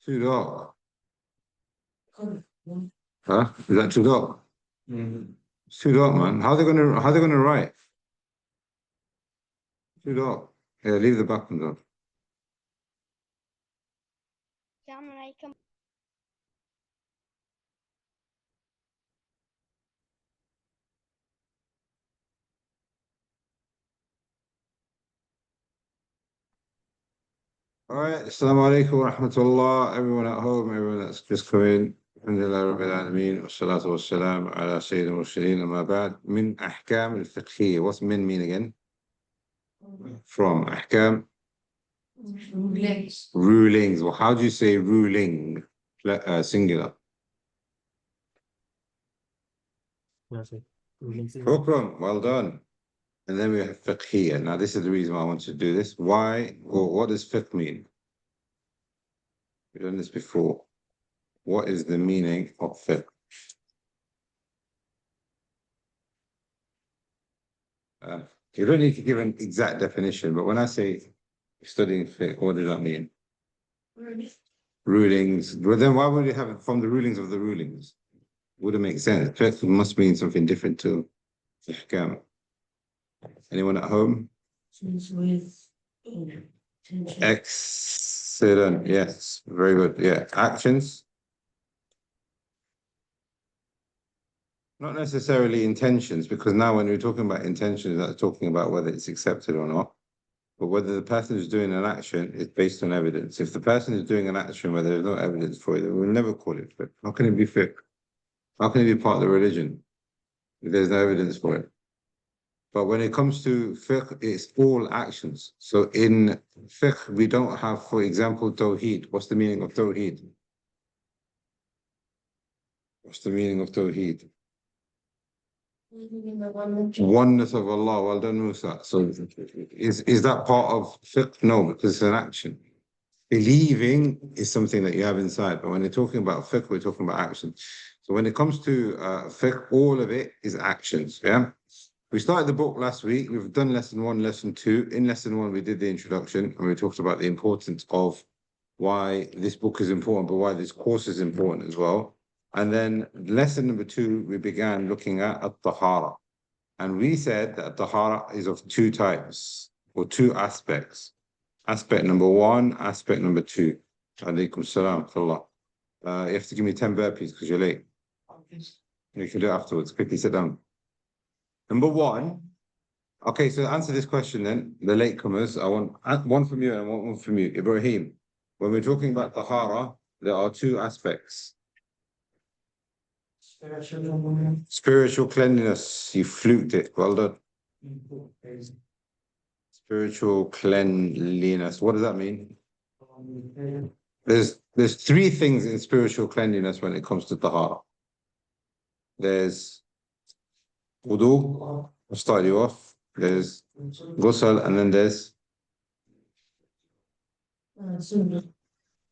Too dark. Huh? Is that too dark? It's too dark, man. How they gonna write? Too dark. Yeah, leave the background on. All right. Assalamu alaikum wa rahmatullah. Everyone at home, everyone that's just come in. Alhamdulillah Rabbil Alameen. Wassalatu wassalam ala Sayyidina Mursaleen. Amma ba'd. Min ahkam al-fiqhiyya. What's min mean again? From ahkam. Rulings. Well, how do you say ruling? Singular. Hukm. Well done. And then we have fiqhiyya. Now, this is the reason why I want to do this. Why, or what does fiqh mean? We've done this before. What is the meaning of fiqh? You don't need to give an exact definition, but when I say studying fiqh, what does that mean? Rulings. Well, then why would you have it from the rulings of the rulings? Wouldn't make sense. Fiqh must mean something different to ahkam. Anyone at home? Excellent. Yes. Very good. Yeah. Actions. Not necessarily intentions, because now when we're talking about intentions, that's talking about whether it's accepted or not. But whether the person is doing an action is based on evidence. If the person is doing an action where there's no evidence for it, we'll never call it fiqh. How can it be fiqh? How can it be part of the religion if there's no evidence for it? But when it comes to fiqh, it's all actions. So in fiqh, we don't have, for example, tawheed. What's the meaning of tawheed? What's the meaning of tawheed? Oneness of Allah. Well done, Musa. So is that part of fiqh? No, because it's an action. Believing is something that you have inside. But when you're talking about fiqh, we're talking about action. So when it comes to fiqh, all of it is actions. Yeah. We started the book last week. We've done lesson 1, lesson 2. In lesson 1, we did the introduction and we talked about the importance of why this book is important, but why this course is important as well. And then lesson number 2, we began looking at at-tahara. And we said that tahara is of 2 types or 2 aspects. Aspect number 1, aspect number 2. Alaikum salam. You have to give me 10 burpees because you're late. You can do it afterwards. Quickly sit down. Number 1. Okay, so answer this question then. The latecomers, I want one from you and I want one from you. Ibrahim, when we're talking about tahara, there are 2 aspects. Spiritual cleanliness. You fluked it. Well done. Spiritual cleanliness. What does that mean? There's 3 things in spiritual cleanliness when it comes to tahara. There's wudu. I'll start you off. There's ghusl, and then there's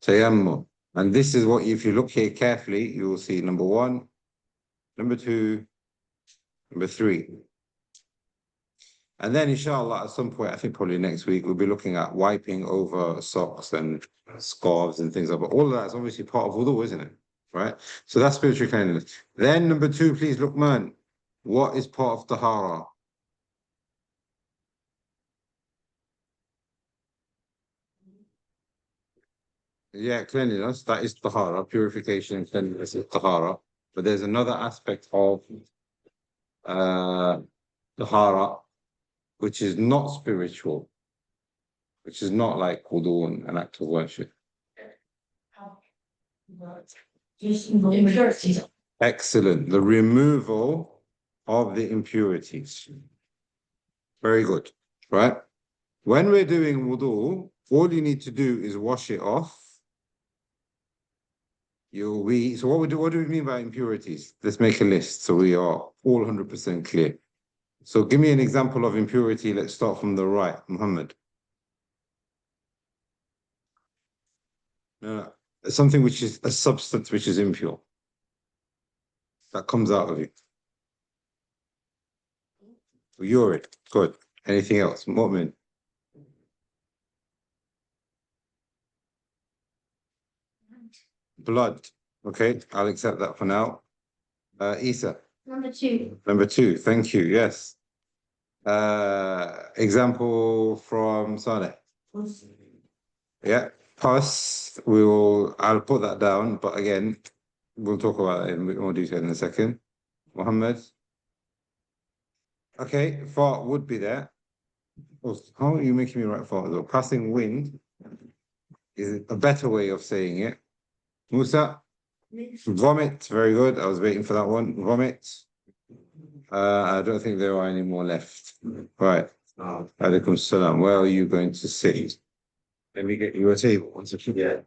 tayammum. And this is what, if you look here carefully, you will see number 1, number 2, number 3. And then, inshallah, at some point, I think probably next week, we'll be looking at wiping over socks and scarves and things like that. But all of that is obviously part of wudu, isn't it? Right? So that's spiritual cleanliness. Then number 2, please, Luqman. What is part of tahara? Yeah, cleanliness. That is tahara. Purification and cleanliness is tahara. But there's another aspect of tahara, which is not spiritual, which is not like wudu and an act of worship. Impurities. Excellent. The removal of the impurities. Very good. Right? When we're doing wudu, all you need to do is wash it off. So what do we mean by impurities? Let's make a list so we are all 100% clear. So give me an example of impurity. Let's start from the right, Muhammad. No. Something which is a substance which is impure. That comes out of you. Urine. Good. Anything else? Mu'min. blood. Okay, I'll accept that for now. Isa. Number 2. Number 2, thank you, yes. Example from Saleh. Yeah, pus, I'll put that down, but again, we'll talk about it in a bit more detail in a second. Mohammed. Okay, fart would be there. Oh, how are you making me write fart? Though? Passing wind is a better way of saying it. Musa. Vomit, very good. I was waiting for that one. Vomit. I don't think there are any more left. Right. Alaikum salam. Where are you going to sit? Let me get you a table. One second. Yeah.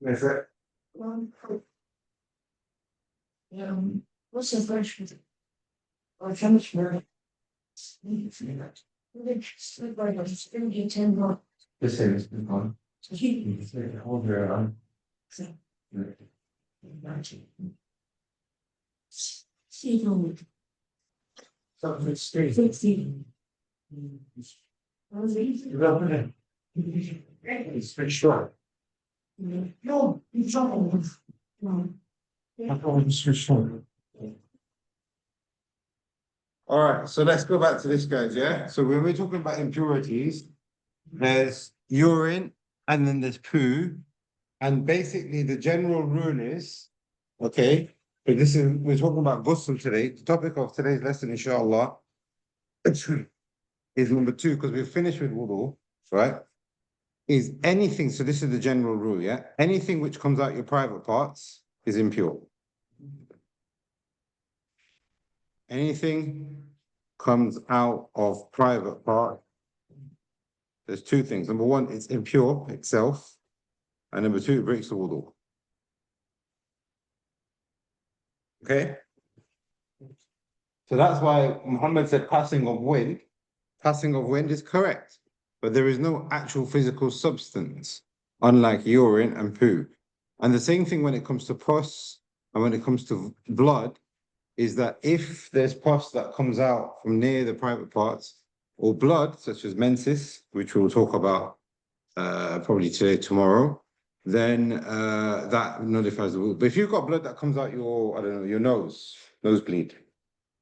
Yes, sir. What's the first? Or finish more? The same as before. Hold your on. It's very short. No, it's not. All right, so let's go back to this, guys. Yeah. So when we're talking about impurities, there's urine and then there's poo. And basically the general rule is, okay, but we're talking about ghusl today. The topic of today's lesson, inshallah, is number 2, because we've finished with wudu, right? Is anything, so this is the general rule, yeah? Anything which comes out your private parts is impure. Anything comes out of private part, there's 2 things. Number 1, it's impure itself. And number 2, it breaks the wudu. Okay? So that's why Muhammad said passing of wind. Passing of wind is correct, but there is no actual physical substance, unlike urine and poo. And the same thing when it comes to pus and when it comes to blood, is that if there's pus that comes out from near the private parts, or blood, such as menses, which we'll talk about probably today, tomorrow, then that nullifies the wudu. But if you've got blood that comes out your, I don't know, your nosebleed,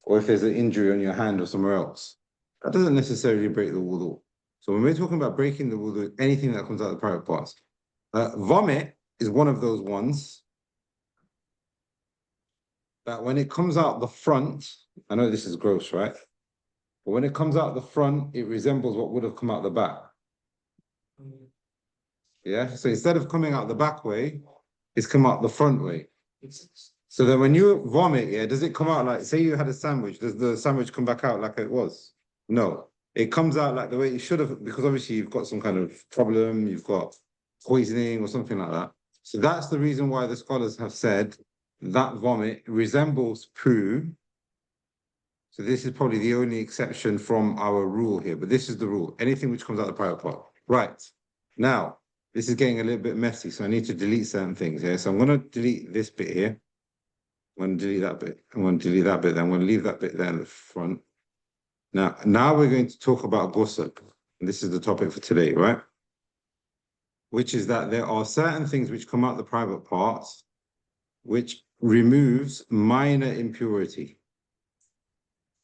or if there's an injury on your hand or somewhere else, that doesn't necessarily break the wudu. So when we're talking about breaking the wudu, anything that comes out of the private parts, vomit is one of those ones that when it comes out the front, I know this is gross, right? But when it comes out the front, it resembles what would have come out the back. Yeah, so instead of coming out the back way, it's come out the front way. So then when you vomit, yeah, does it come out like, say you had a sandwich, does the sandwich come back out like it was? No, it comes out like the way it should have, because obviously you've got some kind of problem, you've got poisoning or something like that. So that's the reason why the scholars have said that vomit resembles poo. So this is probably the only exception from our rule here, but this is the rule. Anything which comes out the private part. Right. Now, this is getting a little bit messy, so I need to delete certain things here. So I'm going to delete this bit here. I'm going to delete that bit. I'm going to delete that bit. Then I'm going to leave that bit there in the front. Now we're going to talk about ghusl. And this is the topic for today, right? Which is that there are certain things which come out the private parts, which removes minor impurity.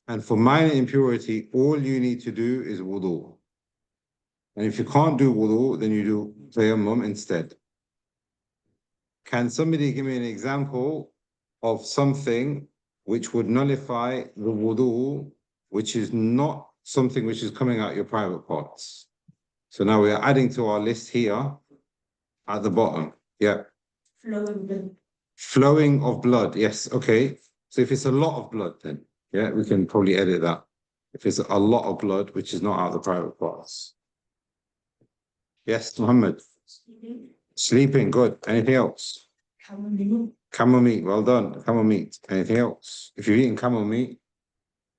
And for minor impurity, all you need to do is wudu. And if you can't do wudu, then you do tayammum instead. Can somebody give me an example of something which would nullify the wudu, which is not something which is coming out your private parts? So now we are adding to our list here at the bottom. Yeah. Flowing of blood. Yes. Okay. So if it's a lot of blood, then yeah, we can probably edit that. If it's a lot of blood, which is not out of the private parts. Yes, Muhammad. Sleeping. Good. Anything else? Camel meat. Well done. Camel meat. Anything else? If you're eating camel meat,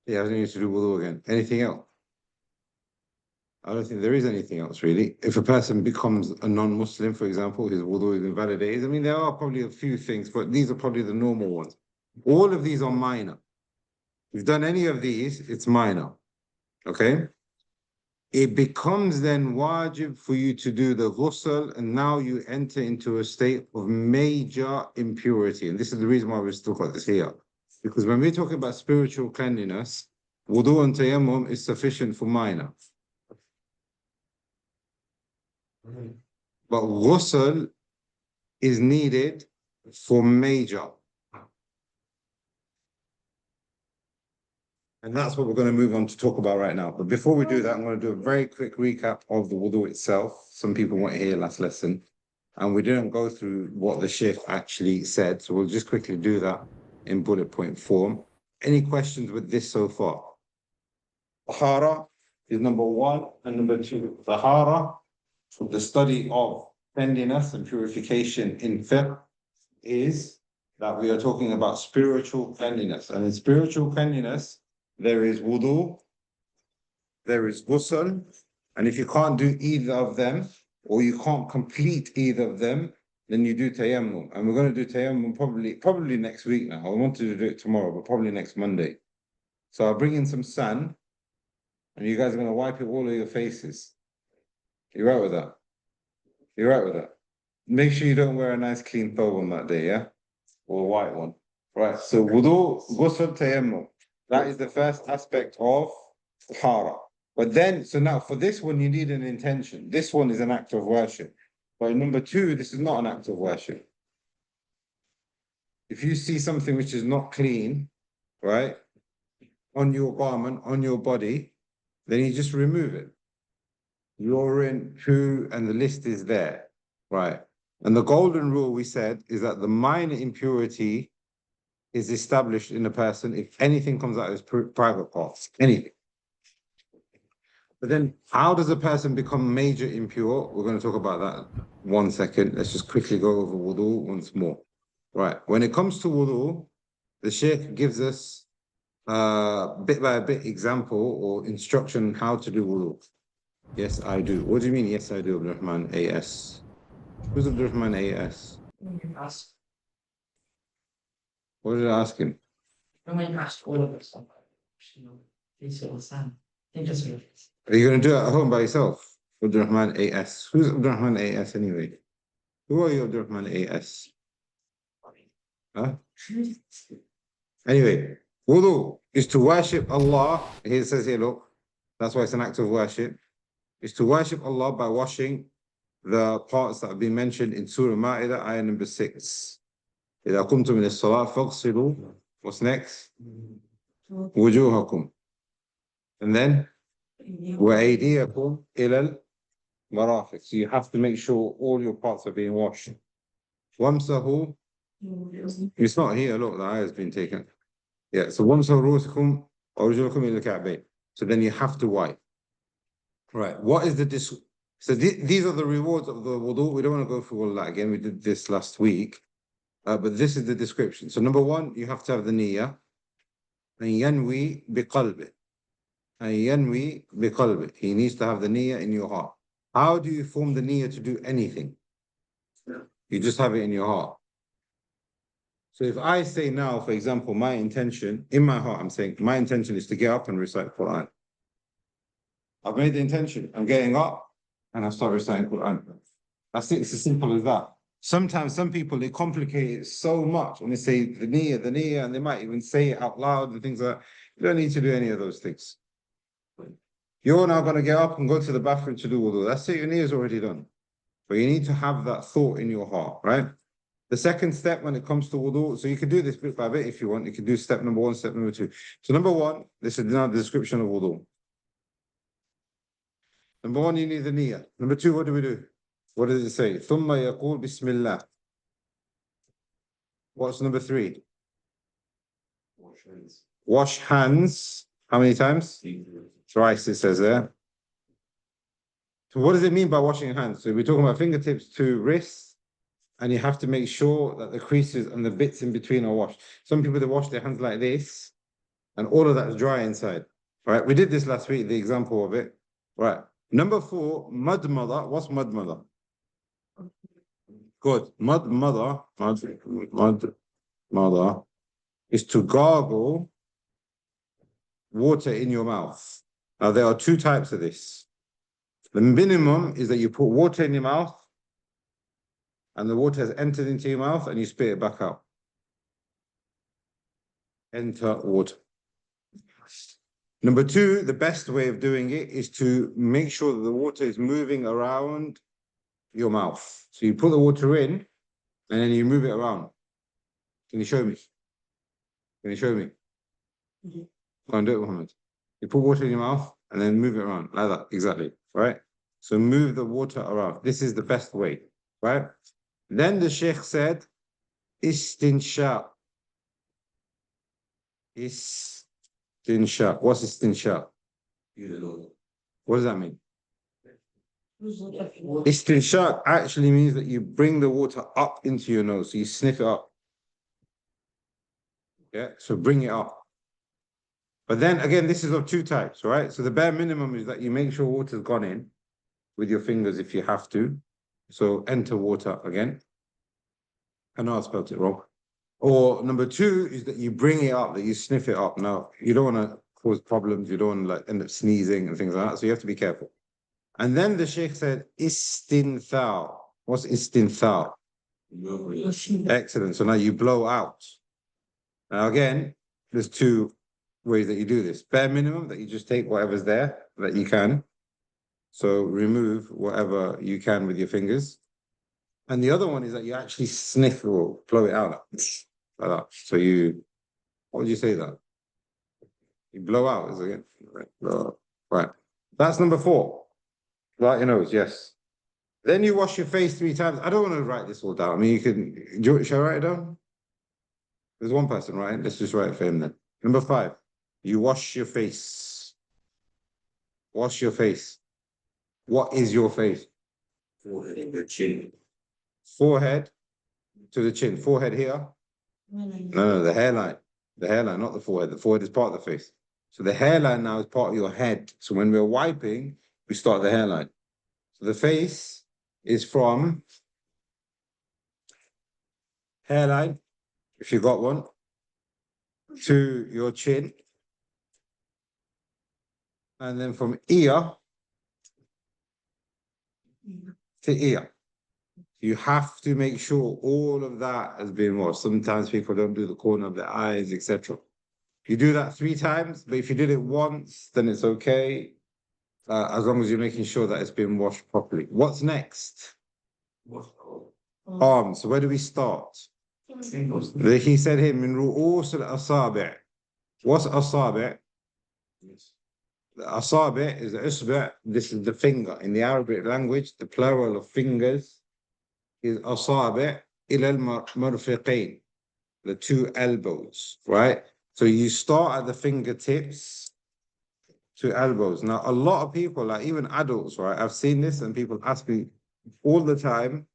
Yeah, I don't need to do wudu again. Anything else? I don't think there is anything else really. If a person becomes a non-Muslim, for example, his wudu is invalidated. I mean, there are probably a few things, but these are probably the normal ones. All of these are minor. If you've done any of these, it's minor. Okay? It becomes then wajib for you to do the ghusl, and now you enter into a state of major impurity. And this is the reason why we still got this here. Because when we're talking about spiritual cleanliness, wudu and tayammum is sufficient for minor. But ghusl is needed for major. And that's what we're going to move on to talk about right now. But before we do that, I'm going to do a very quick recap of the wudu itself. Some people weren't here last lesson, and we didn't go through what the sheikh actually said. So we'll just quickly do that in bullet point form. Any questions with this so far? Tahara is number one, and number two, Tahara, the study of cleanliness and purification in fiqh, is that we are talking about spiritual cleanliness. And in spiritual cleanliness, there is wudu, there is ghusl, and if you can't do either of them, or you can't complete either of them, then you do tayammum. And we're going to do tayammum probably next week now. I wanted to do it tomorrow, but probably next Monday. So I'll bring in some sand, and you guys are going to wipe it all over your faces. You right with that? You right with that? Make sure you don't wear a nice clean thobe on that day, yeah? Or a white one. Right, so wudu, ghusl, tayammum. That is the first aspect of tahara. But then, so now for this one, you need an intention. This one is an act of worship. But number two, this is not an act of worship. If you see something which is not clean, right, on your garment, on your body, then you just remove it. Urine, poo, and the list is there, right? And the golden rule we said is that the minor impurity is established in a person if anything comes out of his private parts, anything. But then how does a person become major impure? We're going to talk about that 1 second. Let's just quickly go over wudu once more. Right, when it comes to wudu, the sheikh gives us bit by bit example or instruction how to do wudu. Yes, I do. What do you mean, yes, I do, Abdurrahman AS? Who's Abdurrahman AS? Ask. What did I ask him? I'm going to ask all of us. Please understand. I think that's what it is. Are you going to do it at home by yourself? Abdurrahman AS. Who's Abdurrahman AS anyway? Who are you, Abdurrahman AS? Huh? Anyway, wudu is to worship Allah. Here it says here, look, that's why it's an act of worship. Is to worship Allah by washing the parts that have been mentioned in Surah Ma'idah, ayah number 6. إذا قمتم من الصلاة فاغسلوا. What's next? وجوهكم. And then وأيديكم إلى المرافق. So you have to make sure all your parts are being washed. وامسحوا. It's not here, look, the ayah has been taken. Yeah, so وامسحوا رؤوسكم وأرجلكم إلى الكعبين. So then you have to wipe. Right, what is the so these are the rewards of the wudu. We don't want to go through all that again. We did this last week. But this is the description. So number one, you have to have the niyyah. And yanwi biqalbi. And yanwi biqalbi. He needs to have the niyyah in your heart. How do you form the niyyah to do anything? You just have it in your heart. So if I say now, for example, my intention, in my heart, I'm saying, my intention is to get up and recite Quran. I've made the intention. I'm getting up and I start reciting Quran. That's it. It's as simple as that. Sometimes some people, they complicate it so much and they say the niyyah, and they might even say it out loud and things like that. You don't need to do any of those things. You're now going to get up and go to the bathroom to do wudu. That's it. Your niyyah is already done. But you need to have that thought in your heart, right? The second step when it comes to wudu, so you can do this bit by bit if you want. You can do step number one, step number two. So number one, this is now the description of wudu. Number one, you need the niyyah. Number two, what do we do? What does it say? ثُمَّ يَقُولُ بِسْمِ اللَّهِ. What's number three? Wash hands. Wash hands. How many times? Thrice, it says there. So what does it mean by washing hands? So we're talking about fingertips to wrists, and you have to make sure that the creases and the bits in between are washed. Some people, they wash their hands like this, and all of that is dry inside. All right, we did this last week, the example of it. Right. Number 4, madmada. What's madmada? Good. Madmada is to gargle water in your mouth. Now, there are 2 types of this. The minimum is that you put water in your mouth and the water has entered into your mouth and you spit it back out. Enter water. Number 2, the best way of doing it is to make sure that the water is moving around your mouth. So you put the water in and then you move it around. Can you show me? Can you show me? Go on, do it, Mohammed. You put water in your mouth and then move it around like that. Exactly. Right? So move the water around. This is the best way. Right? Then the Sheikh said, istinsha. Istinsha. What's istinsha? What does that mean? Istinshaq actually means that you bring the water up into your nose, so you sniff it up. Yeah, so bring it up. But then again, this is of 2 types, right? So the bare minimum is that you make sure water's gone in with your fingers if you have to. So enter water again. I know I spelled it wrong. Or number 2 is that you bring it up, that you sniff it up. Now, you don't want to cause problems. You don't want to like end up sneezing and things like that. So you have to be careful. And then the Sheikh said, istinthar. What's istinthar? Excellent. So now you blow out. Now again, there's 2 ways that you do this. Bare minimum, that you just take whatever's there that you can. So remove whatever you can with your fingers. And the other one is that you actually sniff or blow it out like that. So you, what would you say that? You blow out, is it? Right. That's number 4. Right, your nose, yes. Then you wash your face 3 times. I don't want to write this all down. I mean, you can, shall I write it down? There's one person, right? Let's just write it for him then. Number 5, you wash your face. Wash your face. What is your face? Forehead, the chin. Forehead to the chin. Forehead here? No, the hairline. The hairline, not the forehead. The forehead is part of the face. So the hairline now is part of your head. So when we're wiping, we start the hairline. So the face is from hairline, if you got one, to your chin. And then from ear to ear. You have to make sure all of that has been washed. Sometimes people don't do the corner of their eyes, etc. You do that 3 times, but if you did it once, then it's okay. As long as you're making sure that it's been washed properly. What's next? Arms. So where do we start? He said here, min ru'us al-asabi'. What's asabi'? The asabi' is the isba'. This is the finger. In the Arabic language, the plural of fingers is asabi' ila al-marfiqain. The 2 elbows, right? So you start at the fingertips to elbows. Now, a lot of people, like even adults, right? I've seen this and people ask me all the time,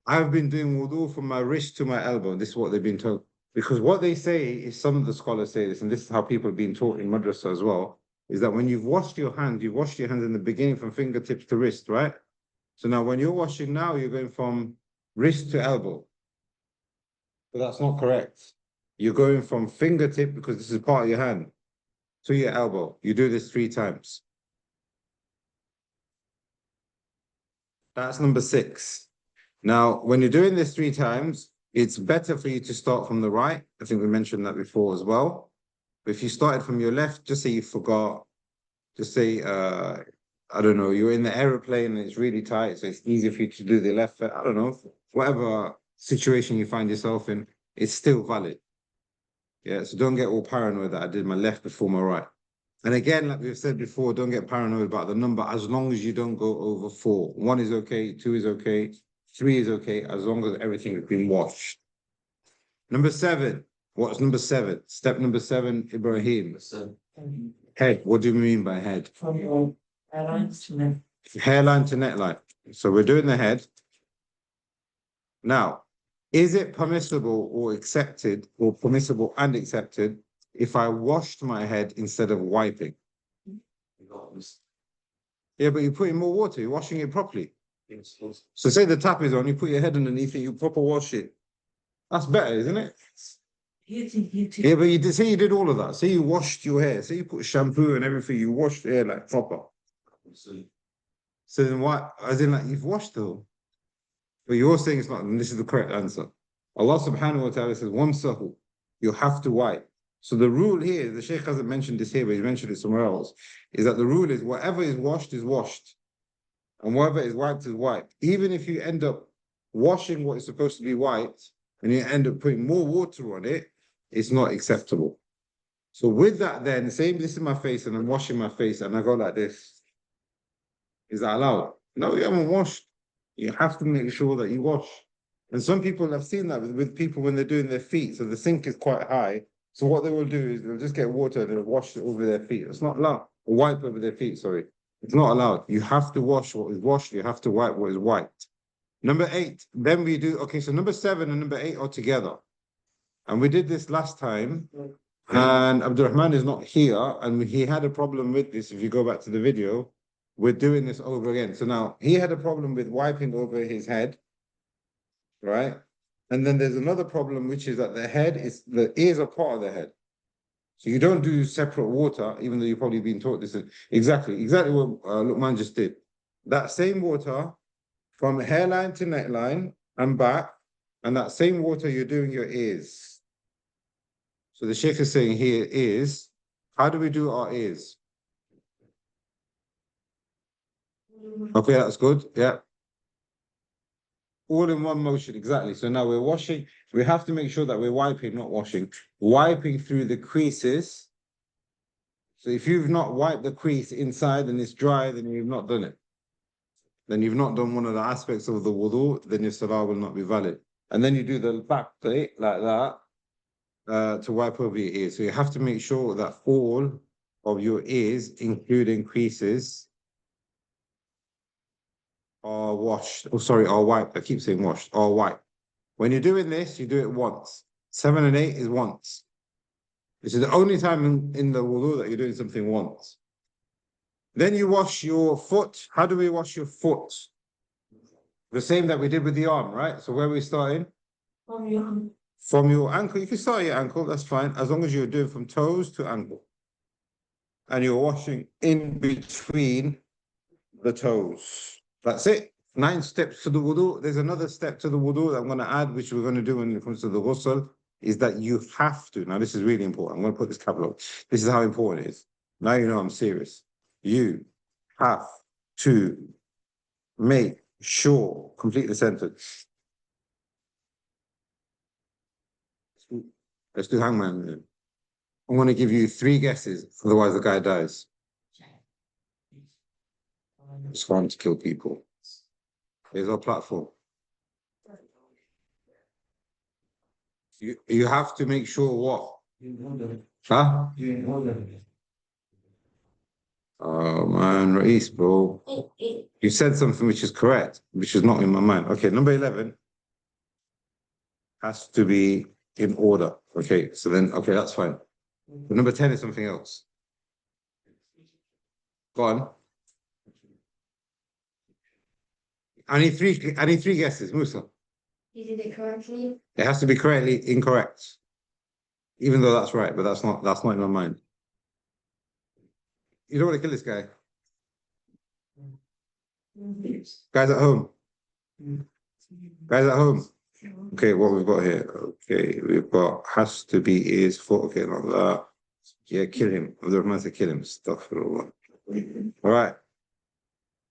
I've been doing wudu from my wrist to my elbow. This is what they've been told. Because what they say is, some of the scholars say this, and this is how people have been taught in madrasa as well, is that when you've washed your hands in the beginning from fingertips to wrist, right? So now when you're washing now, you're going from wrist to elbow. But that's not correct. You're going from fingertip, because this is part of your hand, to your elbow. You do this 3 times. That's number 6. Now, when you're doing this 3 times, it's better for you to start from the right. I think we mentioned that before as well. But if you started from your left, just say you forgot. Just say, I don't know, you're in the aeroplane and it's really tight, so it's easier for you to do the left foot. I don't know, whatever situation you find yourself in, it's still valid. Yeah, so don't get all paranoid that I did my left before my right. And again, like we've said before, don't get paranoid about the number as long as you don't go over 4. 1 is okay, 2 is okay, 3 is okay, as long as everything has been washed. Number 7. What's number 7? Step number 7, Ibrahim. Head. What do you mean by head? From your hairline to neck. Hairline to neckline. So we're doing the head. Now, is it permissible or accepted, or permissible and accepted, if I washed my head instead of wiping? Yeah, but you're putting more water, you're washing it properly. So say the tap is on, you put your head underneath it, you proper wash it. That's better, isn't it? Yeah, but you did say you did all of that. Say you washed your hair. Say you put shampoo and everything. You washed the hair like proper. So then why? As in, like you've washed though. But you're saying it's not. And this is the correct answer. Allah Subhanahu wa Taala says, "Wamsahu." You have to wipe. So the rule here, the Shaykh hasn't mentioned this here, but he mentioned it somewhere else. Is that the rule is whatever is washed, and whatever is wiped is wiped. Even if you end up washing what is supposed to be wiped, and you end up putting more water on it, it's not acceptable. So with that then, say this is my face and I'm washing my face and I go like this. Is that allowed? No, you haven't washed. You have to make sure that you wash. And some people have seen that with people when they're doing their feet. So the sink is quite high. So what they will do is they'll just get water and they'll wash it over their feet. It's not allowed. Or wipe over their feet, sorry. It's not allowed. You have to wash what is washed. You have to wipe what is wiped. Number 8, then we do, okay, so number 7 and number 8 are together. And we did this last time. And Abdurrahman is not here. And he had a problem with this. If you go back to the video, we're doing this over again. So now he had a problem with wiping over his head, right? And then there's another problem, which is that the ears are part of the head. So you don't do separate water, even though you've probably been taught this. Exactly what Luqman just did. That same water from hairline to neckline and back, and that same water you're doing your ears. So the Sheikh is saying here is, how do we do our ears? Okay, that's good. Yeah. All in one motion, exactly. So now we're washing. We have to make sure that we're wiping, not washing. Wiping through the creases. So if you've not wiped the crease inside and it's dry, then you've not done it. Then you've not done one of the aspects of the wudu, then your salah will not be valid. And then you do the back plate like that to wipe over your ears. So you have to make sure that all of your ears, including creases, are washed. Oh, sorry, are wiped. I keep saying washed, are wiped. When you're doing this, you do it once. 7 and 8 is once. This is the only time in the wudu that you're doing something once. Then you wash your foot. How do we wash your foot? The same that we did with the arm, right? So where are we starting? From your ankle. You can start your ankle, that's fine, as long as you're doing from toes to ankle. And you're washing in between the toes. That's it. 9 steps to the wudu. There's another step to the wudu that I'm going to add, which we're going to do when it comes to the ghusl, is that you have to. Now, this is really important. I'm going to put this capital. This is how important it is. Now you know I'm serious. You have to make sure, complete the sentence. Let's do hangman. I'm going to give you 3 guesses, otherwise the guy dies. It's fun to kill people. Here's our platform. You have to make sure what? Huh? Oh man, Ra'is, bro. You said something which is correct, which is not in my mind. Okay, number 11 has to be in order. Okay, so then, okay, that's fine. But number 10 is something else. Go on. I need three guesses, Musa. You did it correctly. It has to be correctly incorrect. Even though that's right, but that's not in my mind. You don't want to kill this guy. Guys at home. Guys at home. Okay, what we've got here. Okay, we've got has to be is for okay, not that. Yeah, kill him. The man said kill him. Stuff. All right.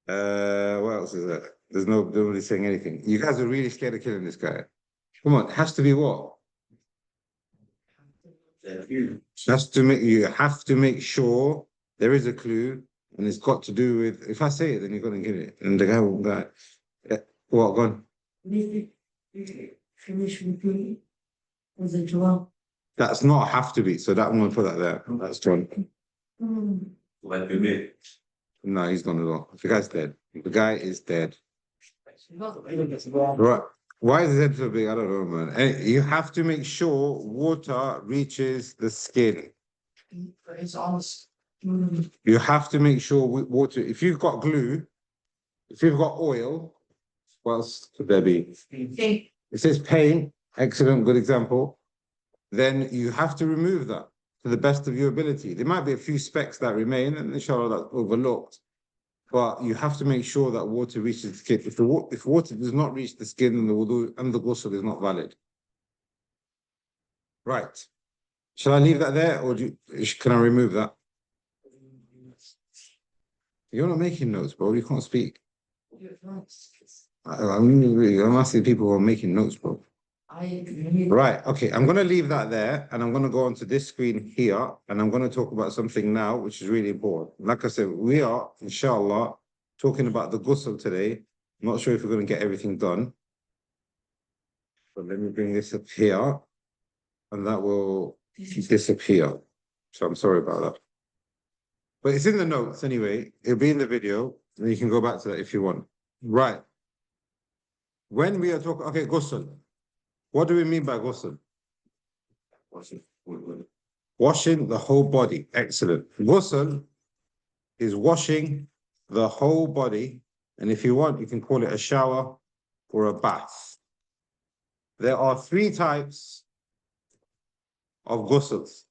What else is there? There's nobody saying anything. You guys are really scared of killing this guy. Come on, it has to be what? You have to make sure there is a clue, and it's got to do with. If I say it, then you're gonna get it, and the guy won't die. Yeah. What? Go on. Finish with me. Was it 12? That's not have to be. So that one, put that there. That's John. Like me. No, he's gone as well. The guy's dead. The guy is dead. Right. Why is his head so big? I don't know, man. And you have to make sure water reaches the skin. It's on. You have to make sure with water, if you've got glue, if you've got oil, what else could there be? Okay. It says paint, excellent, good example. Then you have to remove that to the best of your ability. There might be a few specks that remain, and inshallah that's overlooked. But you have to make sure that water reaches the skin. If water does not reach the skin, then the wudu and the ghusl is not valid. Right. Shall I leave that there, or can I remove that? You're not making notes, bro. You can't speak. I'm asking people who are making notes, bro. Right, okay, I'm going to leave that there, and I'm going to go onto this screen here, and I'm going to talk about something now, which is really important. Like I said, we are, inshallah, talking about the ghusl today. I'm not sure if we're going to get everything done. But let me bring this up here, and that will disappear. So I'm sorry about that. But it's in the notes anyway. It'll be in the video, and you can go back to that if you want. Right. When we are talking, okay, ghusl. What do we mean by ghusl? Washing the whole body. Excellent. Ghusl is washing the whole body. And if you want, you can call it a shower or a bath. There are 3 types of ghusls.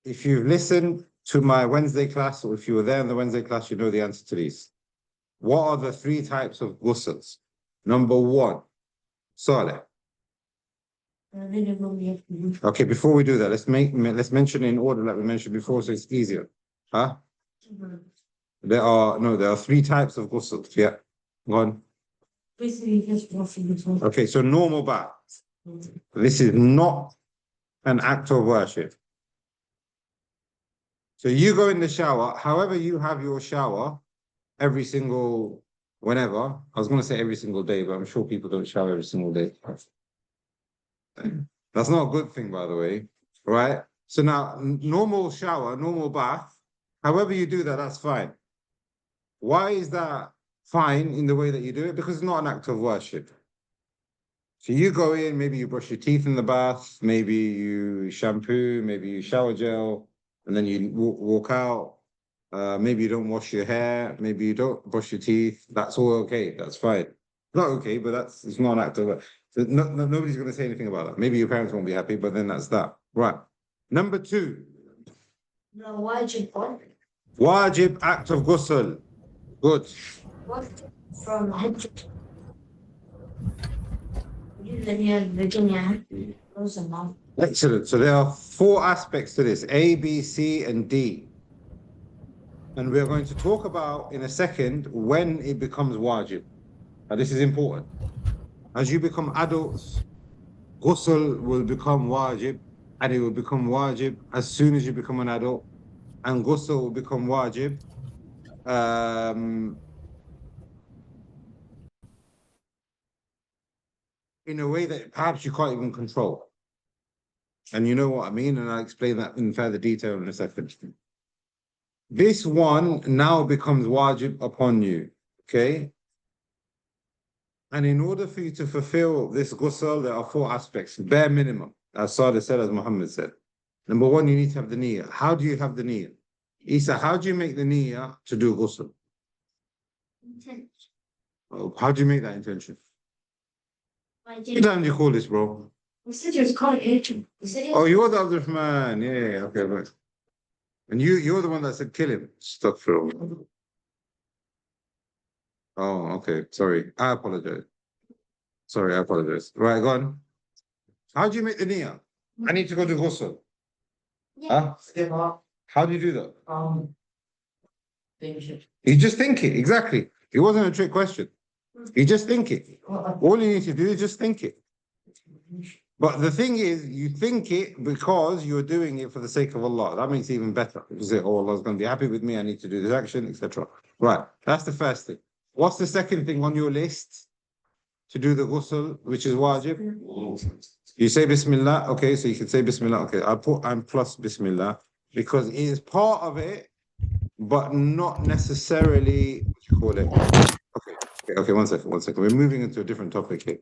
If you've listened to my Wednesday class, or if you were there in the Wednesday class, you know the answer to these. What are the 3 types of ghusls? Number 1, Saleh. Okay, before we do that, let's mention in order like we mentioned before, so it's easier. Huh? There are 3 types of ghusl. Yeah, go on. Okay, so normal bath. This is not an act of worship. So you go in the shower, however you have your shower, every single, whenever. I was going to say every single day, but I'm sure people don't shower every single day. That's not a good thing, by the way, right? So now, normal shower, normal bath, however you do that, that's fine. Why is that fine in the way that you do it? Because it's not an act of worship. So you go in, maybe you brush your teeth in the bath, maybe you shampoo, maybe you shower gel, and then you walk out. Maybe you don't wash your hair, maybe you don't brush your teeth. That's all okay. That's fine. Not okay, but it's not an act of. So nobody's going to say anything about that. Maybe your parents won't be happy, but then that's that. Right. Number 2. The wajib one. Wajib act of ghusl. Good. What from Hajj? Virginia. Those are not. Excellent. So there are 4 aspects to this: A, B, C, and D. And we're going to talk about in a second when it becomes wajib. Now, this is important. As you become adults, ghusl will become wajib, and it will become wajib as soon as you become an adult, and ghusl will become wajib in a way that perhaps you can't even control. And you know what I mean, and I'll explain that in further detail in a second. This one now becomes wajib upon you, okay? And in order for you to fulfill this ghusl, there are 4 aspects, bare minimum, as Salih said, as Muhammad said. Number 1, you need to have the niyyah. How do you have the niyyah? Isa, how do you make the niyyah to do ghusl? Intention. Oh, how do you make that intention? I What did. time do you call this, bro? You said you was calling it. You said it. Oh, you're the other man. Yeah, okay, right. And you're the one that said kill him. Stuck for. Oh, okay. Sorry. I apologize. Sorry, I apologize. Right, go on. How do you make the niyyah? I need to go to ghusl. Yeah. Huh? How do you do that? Thank you. You just think it, exactly. It wasn't a trick question. You just think it. All you need to do is just think it. But the thing is, you think it because you're doing it for the sake of Allah. That makes it even better. You say, oh, Allah's going to be happy with me. I need to do this action, etc. Right. That's the first thing. What's the second thing on your list to do the ghusl, which is wajib? You say Bismillah. Okay, so you can say Bismillah. Okay, I'll put I'm plus Bismillah because it is part of it, but not necessarily, what you call it. Okay, one second. We're moving into a different topic here.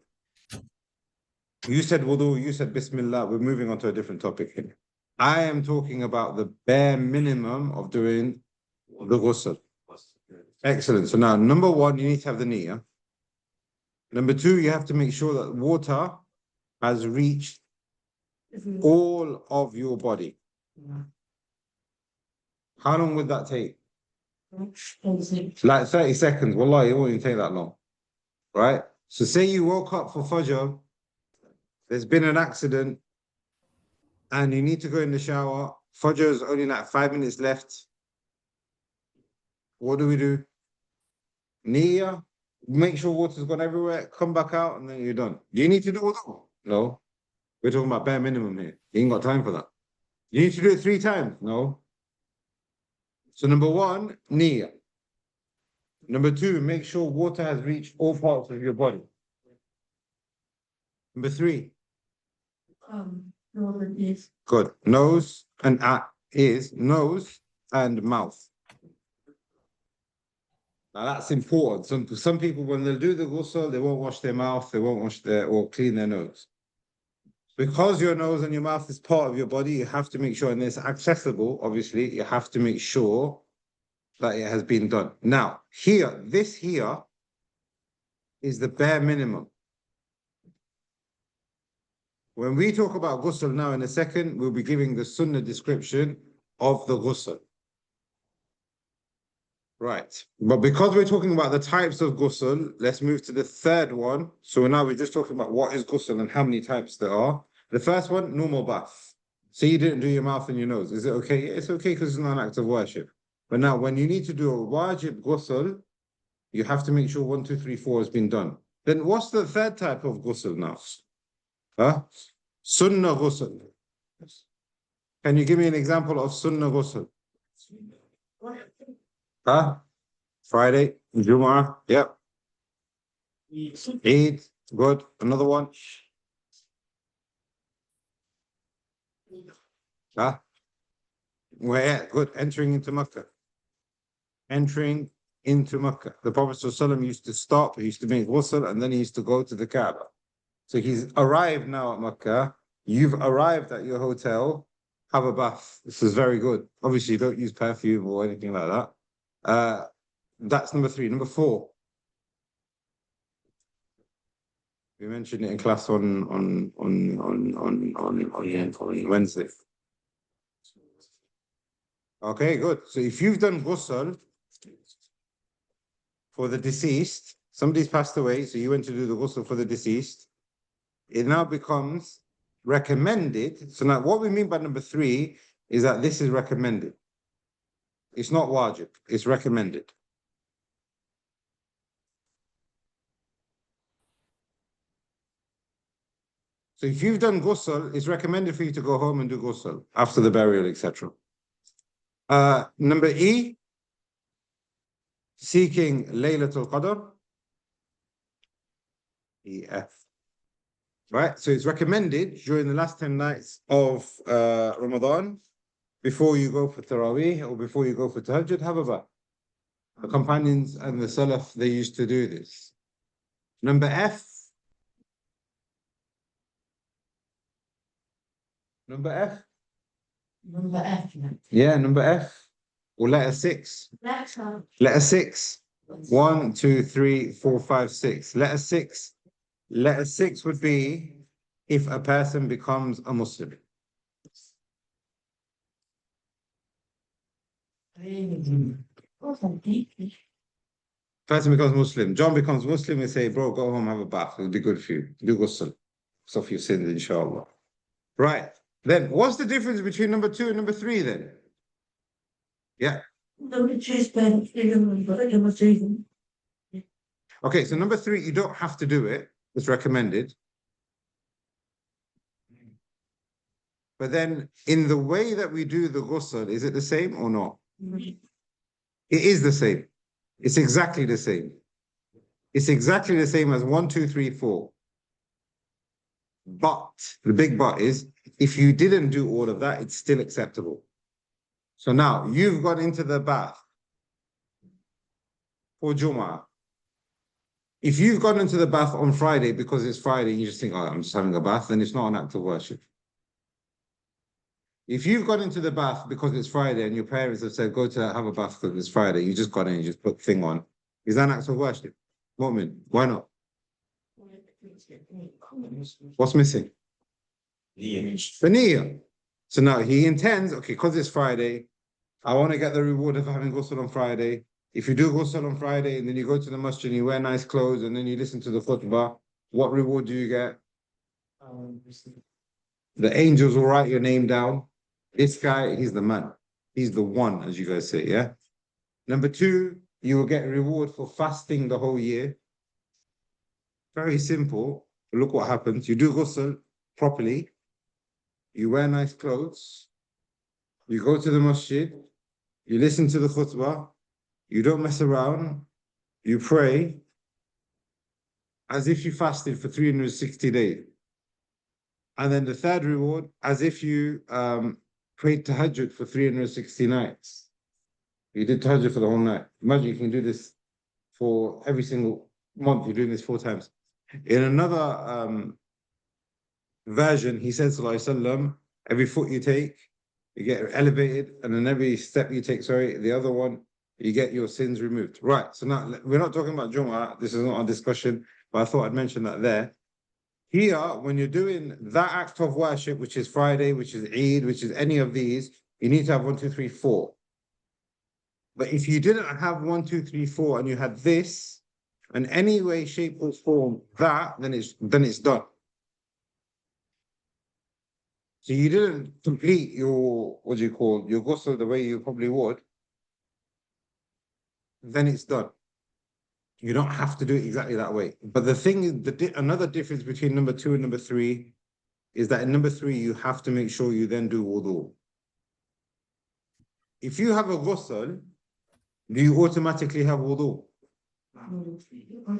You said wudu, you said Bismillah. We're moving on to a different topic here. I am talking about the bare minimum of doing the ghusl. Excellent. So now, number one, you need to have the niyyah. Number two, you have to make sure that water has reached all of your body. How long would that take? Like 30 seconds. Wallah, it won't even take that long. Right? So say you woke up for Fajr, there's been an accident, and you need to go in the shower. Fajr is only like 5 minutes left. What do? Niyyah, make sure water's gone everywhere, come back out, and then you're done. Do you need to do all that? No. We're talking about bare minimum here. You ain't got time for that. You need to do it 3 times? No. So number one, niyyah. Number two, make sure water has reached all parts of your body. Number three. Good. Nose and ears, nose and mouth. Now that's important. Some people, when they do the ghusl, they won't wash their mouth, they won't wash or clean their nose. Because your nose and your mouth is part of your body, you have to make sure, and it's accessible, obviously, you have to make sure that it has been done. Now, this here is the bare minimum. When we talk about ghusl now in a second, we'll be giving the sunnah description of the ghusl. Right. But because we're talking about the types of ghusl, let's move to the third one. So now we're just talking about what is ghusl and how many types there are. The first one, normal bath. So you didn't do your mouth and your nose. Is it okay? Yeah, it's okay because it's not an act of worship. But now when you need to do a wajib ghusl, you have to make sure 1, 2, 3, 4 has been done. Then what's the third type of ghusl now? Huh? Sunnah ghusl. Can you give me an example of sunnah ghusl? Huh? Friday, Jumu'ah, yep. Eid, good. Another one. Huh? Where? Good. Entering into Makkah. Entering into Makkah. The Prophet ﷺ used to stop, he used to make ghusl, and then he used to go to the Kaaba. So he's arrived now at Makkah. You've arrived at your hotel. Have a bath. This is very good. Obviously, don't use perfume or anything like that. That's number 3. Number 4. We mentioned it in class on Wednesday. Okay, good. So if you've done ghusl for the deceased, somebody's passed away, so you went to do the ghusl for the deceased, it now becomes recommended. So now what we mean by number 3 is that this is recommended. It's not wajib, it's recommended. So if you've done ghusl, it's recommended for you to go home and do ghusl after the burial, etc. Number E, seeking Laylatul Qadr. EF. Right, so it's recommended during the last 10 nights of Ramadan, before you go for Taraweeh or before you go for Tahajjud, have a bath. The companions and the Salaf, they used to do this. Number F. Number F. Number F. Yeah, number F. Or letter 6. Letter 6. 1, 2, 3, 4, 5, 6. Letter 6. Letter 6 would be if a person becomes a Muslim. Person becomes Muslim. John becomes Muslim, we say, bro, go home, have a bath. It'll be good for you. Do ghusl. Stop your sins, inshallah. Right. Then, what's the difference between number 2 and number 3 then? Yeah. Okay, so number 3, you don't have to do it. It's recommended. But then, in the way that we do the ghusl, is it the same or not? It is the same. It's exactly the same. It's exactly the same as 1, 2, 3, 4. But, the big but is, if you didn't do all of that, it's still acceptable. So now, you've gone into the bath for Jumu'ah. If you've gone into the bath on Friday because it's Friday and you just think, oh, I'm just having a bath, then it's not an act of worship. If you've gone into the bath because it's Friday and your parents have said, go to have a bath because it's Friday, you just got in, you just put the thing on, is that an act of worship? Mu'min, why not? What's missing? The niyyah. So now he intends, okay, because it's Friday, I want to get the reward of having ghusl on Friday. If you do ghusl on Friday and then you go to the masjid and you wear nice clothes and then you listen to the khutbah, what reward do you get? The angels will write your name down. This guy, he's the man. He's the one, as you guys say, yeah? Number two, you will get a reward for fasting the whole year. Very simple. Look what happens. You do ghusl properly. You wear nice clothes. You go to the masjid. You listen to the khutbah. You don't mess around. You pray as if you fasted for 360 days. And then the third reward, as if you prayed tahajjud for 360 nights. You did tahajjud for the whole night. Imagine you can do this for every single month. You're doing this 4 times. In another version, he says, sallallahu alaihi wasallam, every foot you take, you get elevated, and then every step you take, the other one, you get your sins removed. Right, so now we're not talking about Jumu'ah, this is not a discussion, but I thought I'd mention that there. Here, when you're doing that act of worship, which is Friday, which is Eid, which is any of these, you need to have 1, 2, 3, 4. But if you didn't have 1, 2, 3, 4, and you had this, in any way, shape, or form, then it's done. So you didn't complete your, your ghusl the way you probably would, then it's done. You don't have to do it exactly that way. But the thing is, another difference between number 2 and number 3 is that in number 3, you have to make sure you then do wudu. If you have a ghusl, do you automatically have wudu?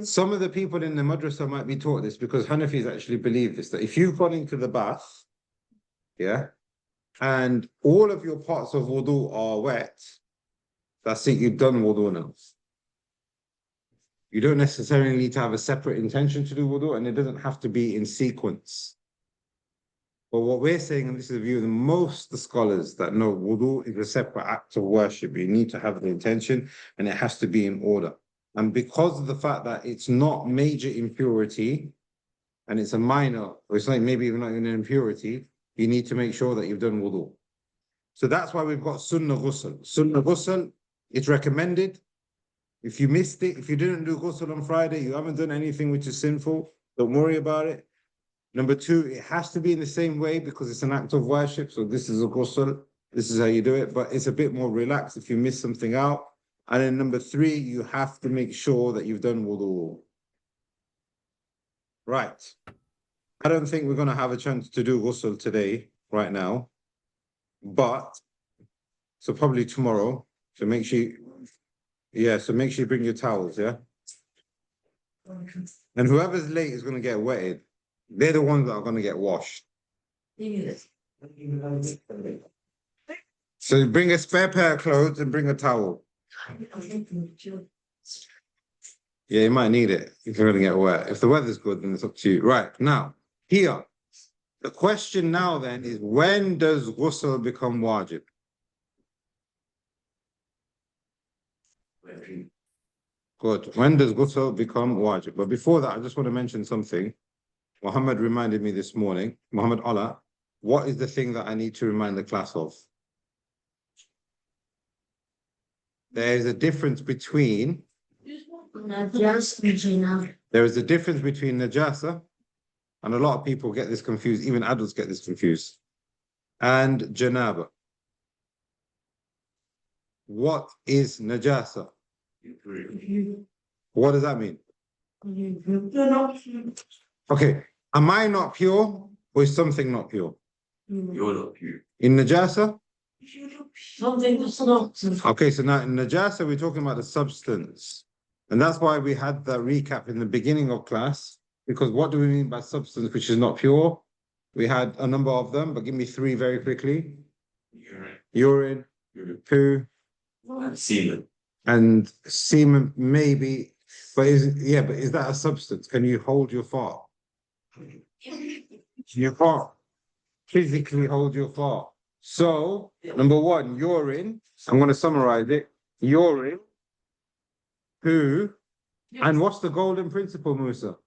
Some of the people in the madrasa might be taught this because Hanafis actually believe this, that if you've gone into the bath, yeah, and all of your parts of wudu are wet, that's it, you've done wudu now. You don't necessarily need to have a separate intention to do wudu, and it doesn't have to be in sequence. But what we're saying, and this is the view of most the scholars, that no, wudu is a separate act of worship. You need to have the intention, and it has to be in order. And because of the fact that it's not major impurity, and it's a minor, or it's like maybe even not an impurity, you need to make sure that you've done wudu. So that's why we've got sunnah ghusl. Sunnah ghusl, it's recommended. If you missed it, if you didn't do ghusl on Friday, you haven't done anything which is sinful, don't worry about it. Number 2, it has to be in the same way because it's an act of worship. So this is a ghusl, this is how you do it, but it's a bit more relaxed if you miss something out. And then number 3, you have to make sure that you've done wudu. Right. I don't think we're going to have a chance to do ghusl today, right now. But, so probably tomorrow. So make sure you bring your towels, yeah? And whoever's late is going to get wetted. They're the ones that are going to get washed. So bring a spare pair of clothes and bring a towel. Yeah, you might need it if you're going to get wet. If the weather's good, then it's up to you. Right, now, here. The question now then is, when does ghusl become wajib? Good. When does ghusl become wajib? But before that, I just want to mention something. Muhammad reminded me this morning, Muhammad Allah, what is the thing that I need to remind the class of? There is a difference between najasah, and a lot of people get this confused, even adults get this confused, and janabah. What is najasah? What does that mean? Okay, am I not pure or is something not pure? You're not pure. In najasah? Something that's not. Okay, so now in najasah, we're talking about the substance. And that's why we had that recap in the beginning of class, because what do we mean by substance which is not pure? We had a number of them, but give me 3 very quickly. Urine, poo, And semen. and semen maybe, But is that a substance? Can you hold your fart? You can't physically hold your fart. So, number one, urine. I'm going to summarize it. Urine, poo, and what's the golden principle, Musa?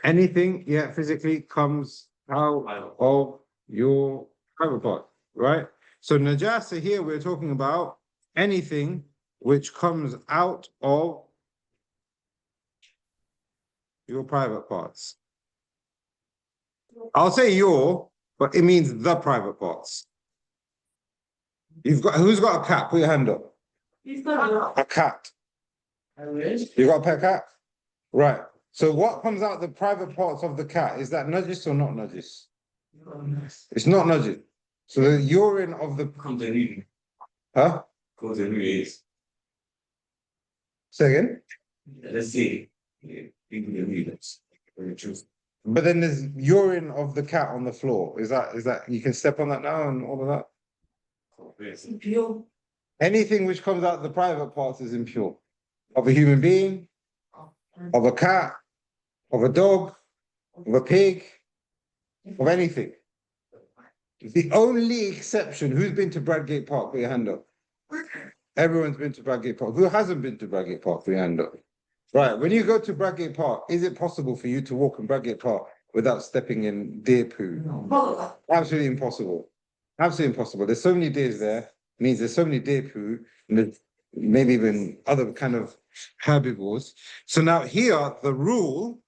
Anything, physically comes out of your private part, right? So najasa here, we're talking about anything which comes out of your private parts. I'll say your, but it means the private parts. Who's got a cat? Put your hand up. You've got A cat. a wish. You got a pet cat? Right. So what comes out the private parts of the cat? Is that najis or not najis? It's not najis. So the urine of the... Contenu. Huh? Contenu is. Say again? Let's say. But then there's urine of the cat on the floor. Is that you can step on that now and all of that? Pure. Anything which comes out of the private parts is impure. Of a human being, of a cat, of a dog, of a pig, of anything. The only exception, who's been to Bradgate Park? Put your hand up. Everyone's been to Bradgate Park. Who hasn't been to Bradgate Park? Put your hand up. Right, when you go to Bradgate Park, is it possible for you to walk in Bradgate Park without stepping in deer poo? No. Absolutely impossible. Absolutely impossible. There's so many deers there. It means there's so many deer poo, and maybe even other kind of herbivores. So now here, the rule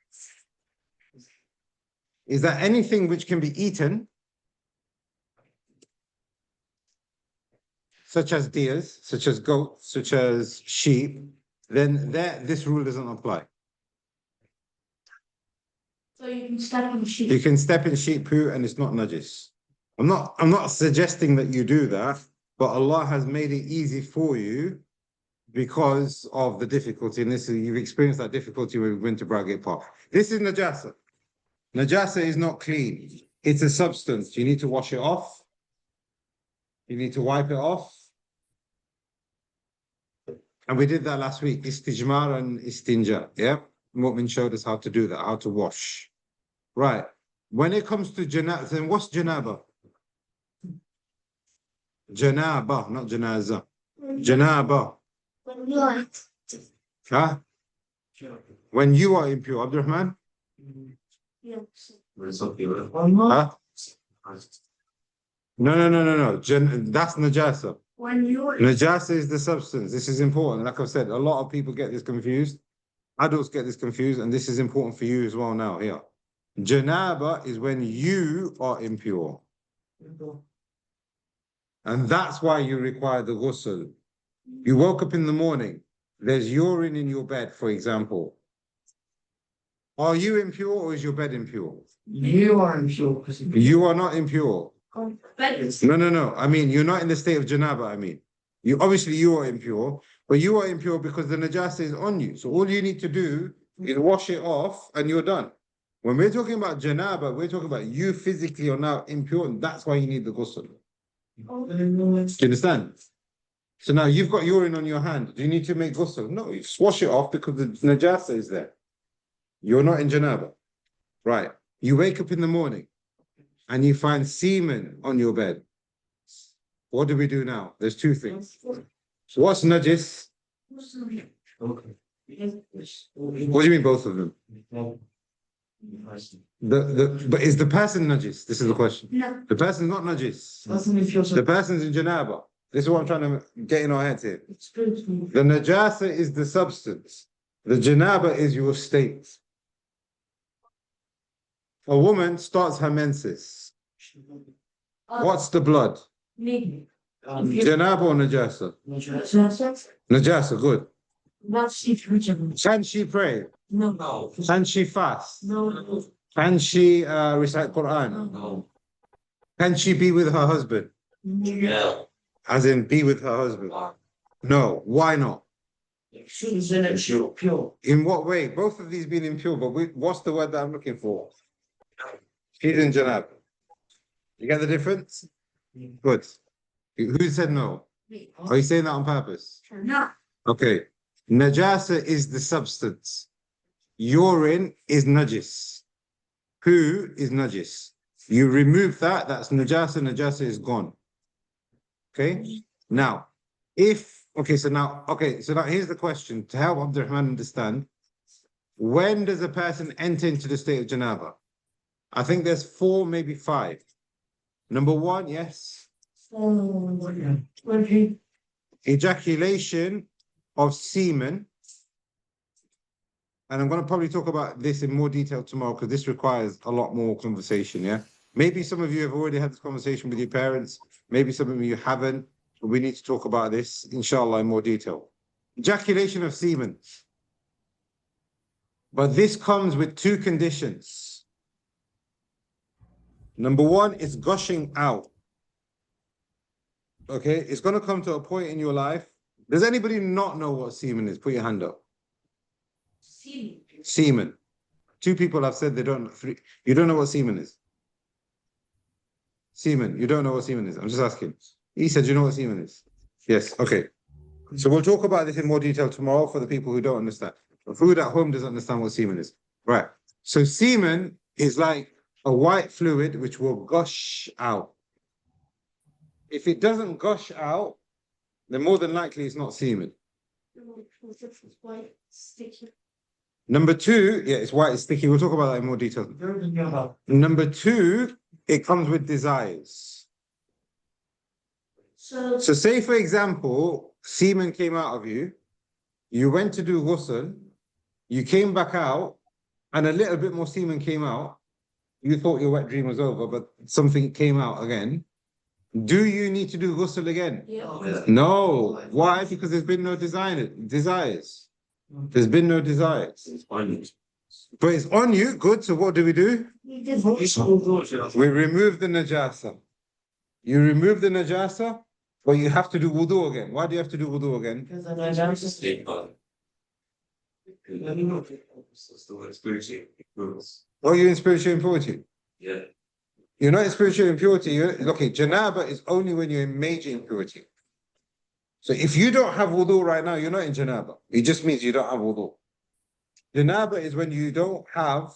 is that anything which can be eaten, such as deers, such as goats, such as sheep, then this rule doesn't apply. So you can step on sheep. You can step in sheep poo and it's not najis. I'm not suggesting that you do that, but Allah has made it easy for you because of the difficulty. And you've experienced that difficulty when we went to Bradgate Park. This is najasa. Najasa is not clean. It's a substance. You need to wash it off. You need to wipe it off. And we did that last week, istijmar and istinja, yeah? Mu'min showed us how to do that, how to wash. Right. When it comes to janabah, then what's janabah? Janabah, not janaza. Janabah. What? Huh? When you are impure, Abdurrahman? Yes. Huh? No. That's najasa. When you're Najasa is the substance. This is important. Like I've said, a lot of people get this confused. Adults get this confused, and this is important for you as well now here. Janabah is when you are impure. And that's why you require the ghusl. You woke up in the morning, there's urine in your bed, for example. Are you impure or is your bed impure? You are impure. You are not impure. better. No. I mean, you're not in the state of janabah, I mean. You are impure, but you are impure because the najasa is on you. So all you need to do is wash it off and you're done. When we're talking about janabah, we're talking about you physically are now impure, and that's why you need the ghusl. Do you understand? So now you've got urine on your hand. Do you need to make ghusl? No, you just wash it off because the najasa is there. You're not in janabah. Right. You wake up in the morning and you find semen on your bed. What do we do now? There's two things. So what's najis? What do you mean both of them? But is the person najis? This is the question. No. The person's not najis. Doesn't it feel so? The person's in janabah. This is what I'm trying to get in our heads here. It's spiritual. The najasa is the substance. The janabah is your state. A woman starts her menses. What's the blood? Me. Janabah or najasa? Najasa, good. Not see spiritual. Can she pray? No. Can she fast? No. Can she recite Quran? No. Can she be with her husband? Yeah. As in be with her husband? No. Why not? She's in it. She's pure. In what way? Both of these being impure, but what's the word that I'm looking for? She's in janabah. You get the difference? Good. Who said no? Me. Are you saying that on purpose? No. Okay. Najasah is the substance. Urine is najis. Poo is najis. You remove that, that's najasah, najasah is gone. Okay? Now, so now here's the question to help Abdurrahman understand. When does a person enter into the state of Janabah? I think there's 4, maybe 5. Number 1, yes. Ejaculation of semen. And I'm going to probably talk about this in more detail tomorrow because this requires a lot more conversation, yeah? Maybe some of you have already had this conversation with your parents. Maybe some of you haven't. We need to talk about this, inshallah, in more detail. Ejaculation of semen. But this comes with 2 conditions. Number 1 is gushing out. Okay, it's going to come to a point in your life. Does anybody not know what semen is? Put your hand up. Semen. 2 people have said they don't know. 3. You don't know what semen is? Semen. You don't know what semen is? I'm just asking. He said, you know what semen is? Yes. Okay. So we'll talk about this in more detail tomorrow for the people who don't understand. Who at home doesn't understand what semen is. Right. So semen is like a white fluid which will gush out. If it doesn't gush out, then more than likely it's not semen. Number 2, yeah, it's white, it's sticky. We'll talk about that in more detail. Number 2, it comes with desires. So say, for example, semen came out of you, you went to do ghusl, you came back out, and a little bit more semen came out. You thought your wet dream was over, but something came out again. Do you need to do ghusl again? Yeah. No. Why? Because there's been no desires. There's been no desires. It's on you. But it's on you. Good. So what do? We remove the najasah. You remove the najasah, but you have to do wudu again. Why do you have to do wudu again? Because the najasah Stay on. Spiritually. Oh, you're in spiritual impurity. Yeah. You're not in spiritual impurity. Okay, janabah is only when you're in major impurity. So if you don't have wudu right now, you're not in janabah. It just means you don't have wudu. Janabah is when you don't have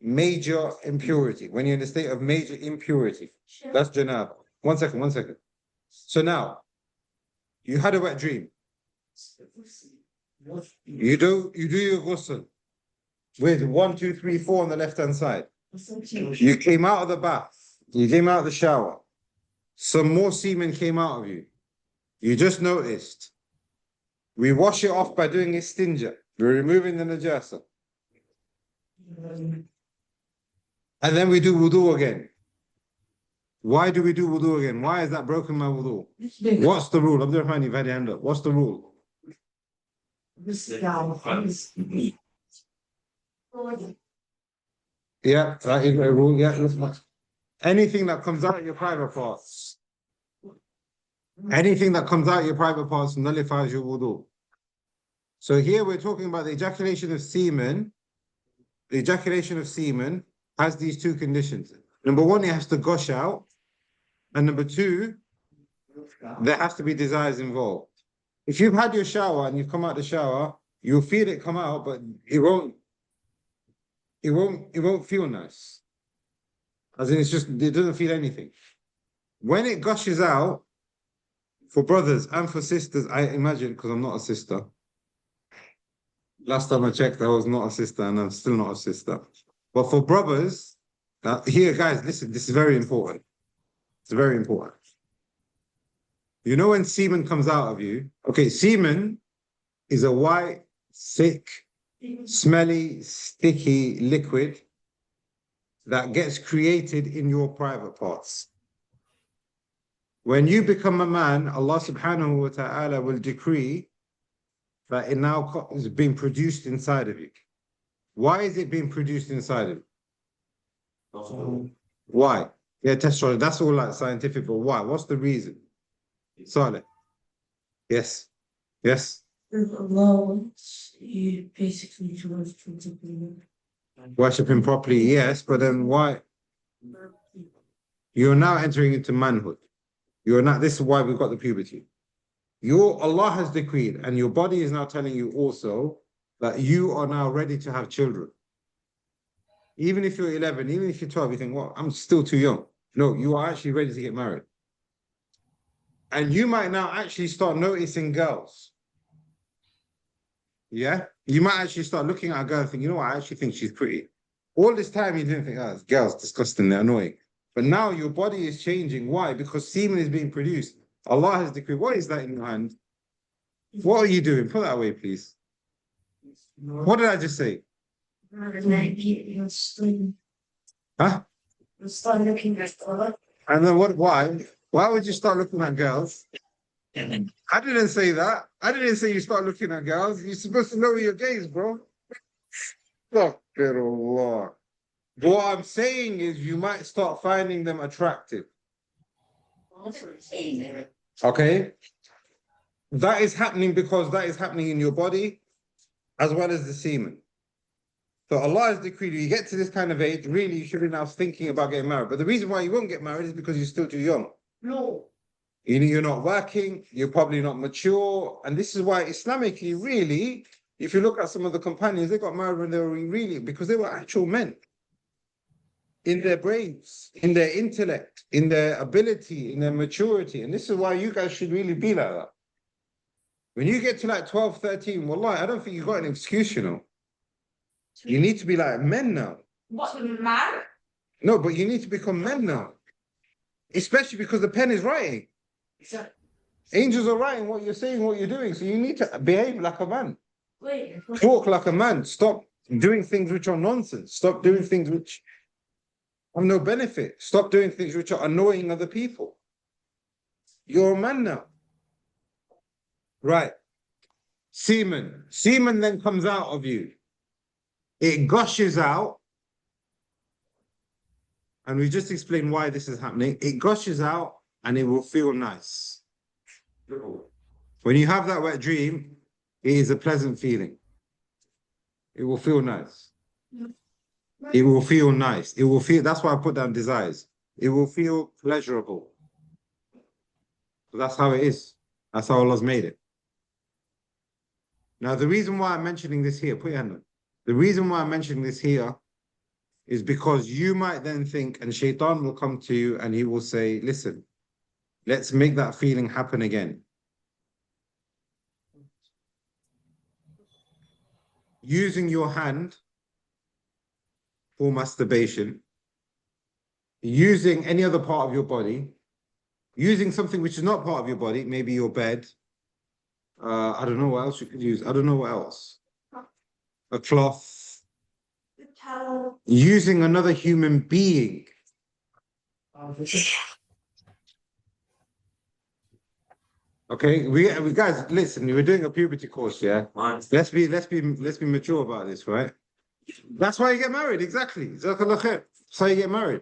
major impurity, when you're in a state of major impurity. That's janabah. One second. So now, you had a wet dream. You do your ghusl with 1, 2, 3, 4 on the left-hand side. You came out of the bath. You came out of the shower. Some more semen came out of you. You just noticed. We wash it off by doing istinja. We're removing the najasa. And then we do wudu again. Why do we do wudu again? Why is that broken my wudu? What's the rule? Abdurrahman, you've had your hand up. What's the rule? Yeah, that is a rule. Yeah, anything that comes out of your private parts. Anything that comes out of your private parts nullifies your wudu. So here we're talking about the ejaculation of semen. The ejaculation of semen has these 2 conditions. Number 1, it has to gush out. And number 2, there has to be desires involved. If you've had your shower and you've come out the shower, you'll feel it come out, but it won't feel nice. As in, it doesn't feel anything. When it gushes out, for brothers and for sisters, I imagine, because I'm not a sister. Last time I checked, I was not a sister, and I'm still not a sister. But for brothers, here, guys, listen, this is very important. It's very important. You know when semen comes out of you? Okay, semen is a white, thick, smelly, sticky liquid that gets created in your private parts. When you become a man, Allah subhanahu wa ta'ala will decree that it now is being produced inside of you. Why is it being produced inside of you? Why? Yeah, testosterone, that's all like scientific, but why? What's the reason? Saleh. Yes. Yes. Allah, you basically Worship him properly, yes, but then why? You're now entering into manhood. You're not, this is why we've got the puberty. Allah has decreed, and your body is now telling you also that you are now ready to have children. Even if you're 11, even if you're 12, you think, well, I'm still too young. No, you are actually ready to get married. And you might now actually start noticing girls. Yeah? You might actually start looking at a girl and think, you know what, I actually think she's pretty. All this time you didn't think, oh, this girl's disgusting, they're annoying. But now your body is changing. Why? Because semen is being produced. Allah has decreed. What is that in your hand? What are you doing? Put that away, please. What did I just say? You'll Huh? start looking at color. And then what? Why? Why would you start looking at girls? I didn't say that. I didn't say you start looking at girls. You're supposed to lower your gaze, bro. Astaghfirullah. What I'm saying is you might start finding them attractive. Okay? That is happening because that is happening in your body as well as the semen. So Allah has decreed you get to this kind of age, really you should be now thinking about getting married. But the reason why you won't get married is because you're still too young. No. You're not working, you're probably not mature. And this is why Islamically, really, if you look at some of the companions, they got married when they were really, because they were actual men. In their brains, in their intellect, in their ability, in their maturity. And this is why you guys should really be like that. When you get to like 12, 13, wallahi, I don't think you've got an excuse, you know. You need to be like men now. What, man? No, but you need to become men now. Especially because the pen is writing. Angels are writing what you're saying, what you're doing. So you need to behave like a man. Wait. Talk like a man. Stop doing things which are nonsense. Stop doing things which have no benefit. Stop doing things which are annoying other people. You're a man now. Right. Semen. Semen then comes out of you. It gushes out. And we just explained why this is happening. It gushes out and it will feel nice. When you have that wet dream, it is a pleasant feeling. It will feel nice. It will feel nice. It will feel, that's why I put down desires. It will feel pleasurable. So that's how it is. That's how Allah's made it. Now, the reason why I'm mentioning this here, put your hand on. The reason why I'm mentioning this here is because you might then think, and Shaitan will come to you and he will say, listen, let's make that feeling happen again. Using your hand for masturbation, using any other part of your body, using something which is not part of your body, maybe your bed, I don't know what else you could use. I don't know what else. A cloth. The towel. Using another human being. Okay, we guys, listen, we're doing a puberty course, yeah? Let's be mature about this, right? That's why you get married, exactly. Jazakallah khair. That's why you get married.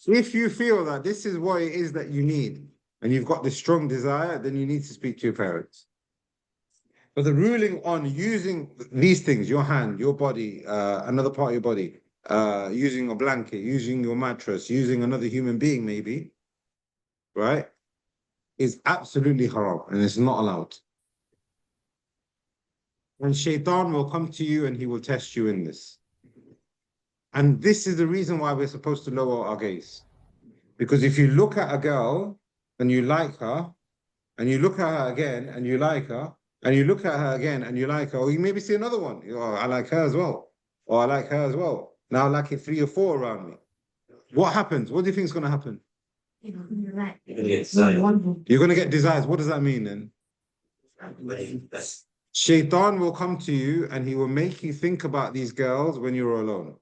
If you feel that this is what it is that you need, and you've got this strong desire, then you need to speak to your parents. But the ruling on using these things, your hand, your body, another part of your body, using a blanket, using your mattress, using another human being maybe, right, is absolutely haram and it's not allowed. And Shaitan will come to you and he will test you in this. And this is the reason why we're supposed to lower our gaze. Because if you look at a girl and you like her, and you look at her again and you like her, and you look at her again and you like her, or you maybe see another one. Oh, I like her as well. Or I like her as well. Now I like it 3 or 4 around me. What happens? What do you think is going to happen? You're going to get desires. What does that mean then? Shaitan will come to you and he will make you think about these girls when you're alone.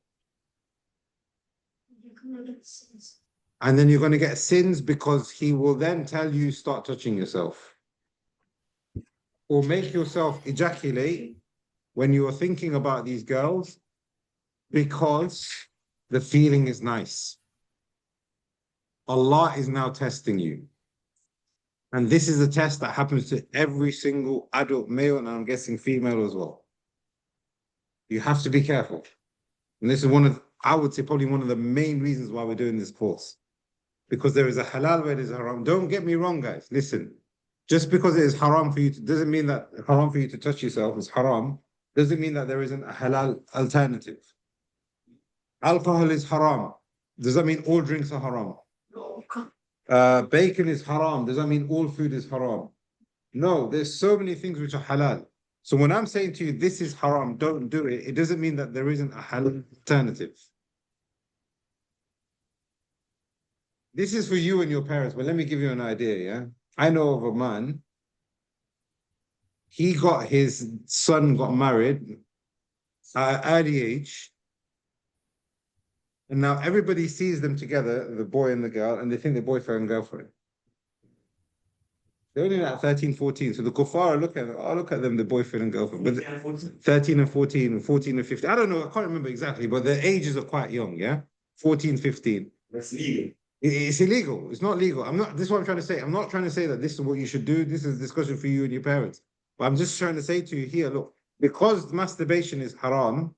And then you're going to get sins because he will then tell you start touching yourself. Or make yourself ejaculate when you are thinking about these girls because the feeling is nice. Allah is now testing you. And this is a test that happens to every single adult male, and I'm guessing female as well. You have to be careful. And this is I would say probably one of the main reasons why we're doing this course. Because there is a halal where there's a haram. Don't get me wrong, guys. Listen, Just because it is haram for you to, doesn't mean that haram for you to touch yourself is haram. Doesn't mean that there isn't a halal alternative. Alcohol is haram. Does that mean all drinks are haram? Bacon is haram. Does that mean all food is haram? No, there's so many things which are halal. So when I'm saying to you, this is haram, don't do it, it doesn't mean that there isn't a halal alternative. This is for you and your parents, but let me give you an idea, yeah? I know of a man, his son got married at an early age, and now everybody sees them together, the boy and the girl, and they think they're boyfriend and girlfriend. They're only like 13, 14. So the kuffar look at them, the boyfriend and girlfriend. But 13 and 14, 14 and 15. I don't know, I can't remember exactly, but the ages are quite young, yeah? 14, 15. That's legal. It's illegal. It's not legal. This is what I'm trying to say. I'm not trying to say that this is what you should do. This is a discussion for you and your parents. But I'm just trying to say to you here, look, because masturbation is haram,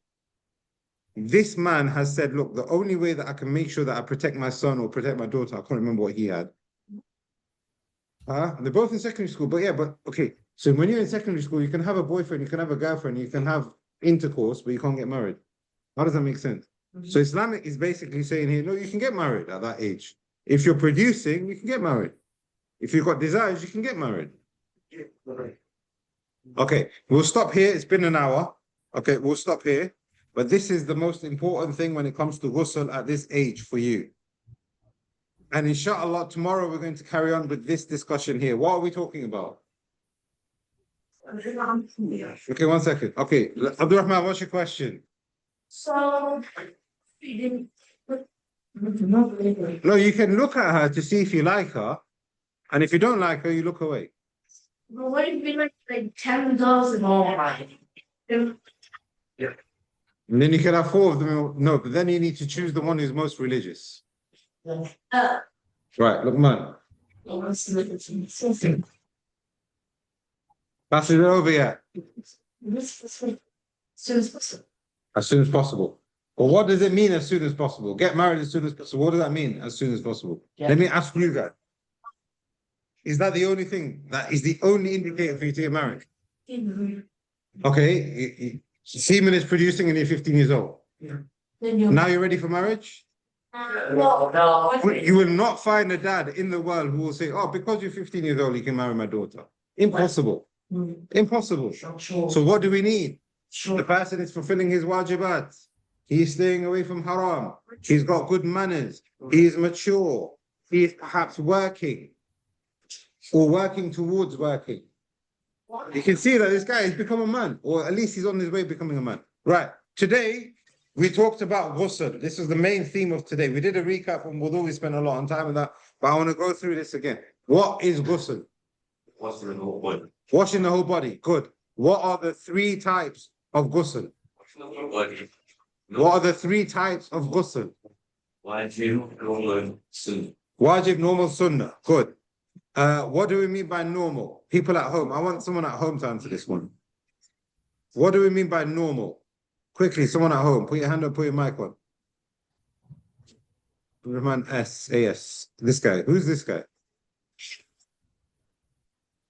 this man has said, look, the only way that I can make sure that I protect my son or protect my daughter, I can't remember what he had. They're both in secondary school, but yeah, but okay. So when you're in secondary school, you can have a boyfriend, you can have a girlfriend, you can have intercourse, but you can't get married. How does that make sense? So Islamic is basically saying here, no, you can get married at that age. If you're producing, you can get married. If you've got desires, you can get married. Okay, we'll stop here. It's been an hour. Okay, we'll stop here. But this is the most important thing when it comes to ghusl at this age for you. And inshallah, tomorrow we're going to carry on with this discussion here. What are we talking about? Okay, 1 second. Okay, Abdurrahman, what's your question? So, you didn't. No, you can look at her to see if you like her. And if you don't like her, you look away. But what if we like $10 and all? And then you can have 4 of them. No, but then you need to choose the one who's most religious. Right, look, man. Pass it over yet? As soon as possible. Well, what does it mean as soon as possible? Get married as soon as possible. What does that mean as soon as possible? Yeah. Let me ask you guys. Is that the only thing? That is the only indicator for you to get married? Okay, semen is producing and you're 15 years old. Now you're ready for marriage? You will not find a dad in the world who will say, oh, because you're 15 years old, you can marry my daughter. Impossible. Impossible. So what do we need? The person is fulfilling his wajibat. He's staying away from haram. He's got good manners. He is mature. He is perhaps working or working towards working. You can see that this guy has become a man, or at least he's on his way becoming a man. Right. Today, we talked about ghusl. This is the main theme of today. We did a recap on wudu. We spent a lot of time on that, but I want to go through this again. What is ghusl? Washing the whole body. Washing the whole body. Good. What are the 3 types of ghusl? Washing the whole body. What are the 3 types of ghusl? Wajib, normal, sunnah. Wajib, normal, sunnah. Good. What do we mean by normal? People at home. I want someone at home to answer this one. What do we mean by normal? Quickly, someone at home. Put your hand up, put your mic on. Rahman S.A.S. This guy. Who's this guy?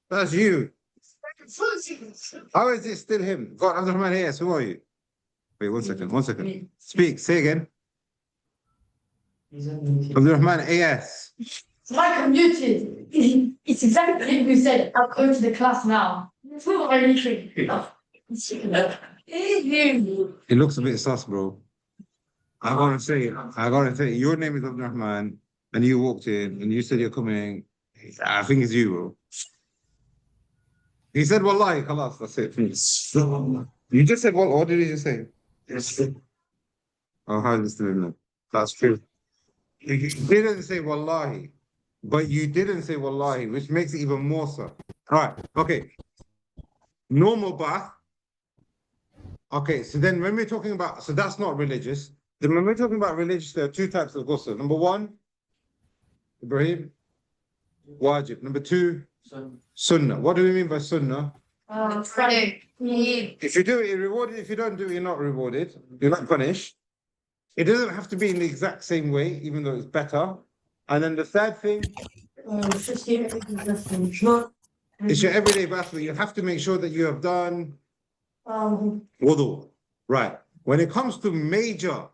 That's you. How is it still him? God, Abdurrahman A.S. Who are you? Wait, 1 second. 1 second. Speak. Say again. Abdurrahman A.S. Like muted. It's exactly what you said. I'll go to the class now. It looks a bit sus, bro. I gotta say, your name is Abdurrahman, and you walked in, and you said you're coming. I think it's you, bro. He said, Wallahi, khalas, that's it. You just said, what did he just say? Oh, how is this doing that? That's true. You didn't say Wallahi, but you didn't say Wallahi, which makes it even more so. All right, okay. Normal bath. Okay, so then when we're talking about, so that's not religious. Then when we're talking about religious, there are 2 types of ghusl. Number 1, Ibrahim, wajib. Number 2, sunnah. What do we mean by sunnah? If you do it, you're rewarded. If you don't do it, you're not rewarded. You're not punished. It doesn't have to be in the exact same way, even though it's better. And then the third thing, It's your everyday bath, but you have to make sure that you have done wudu. Right. When it comes to major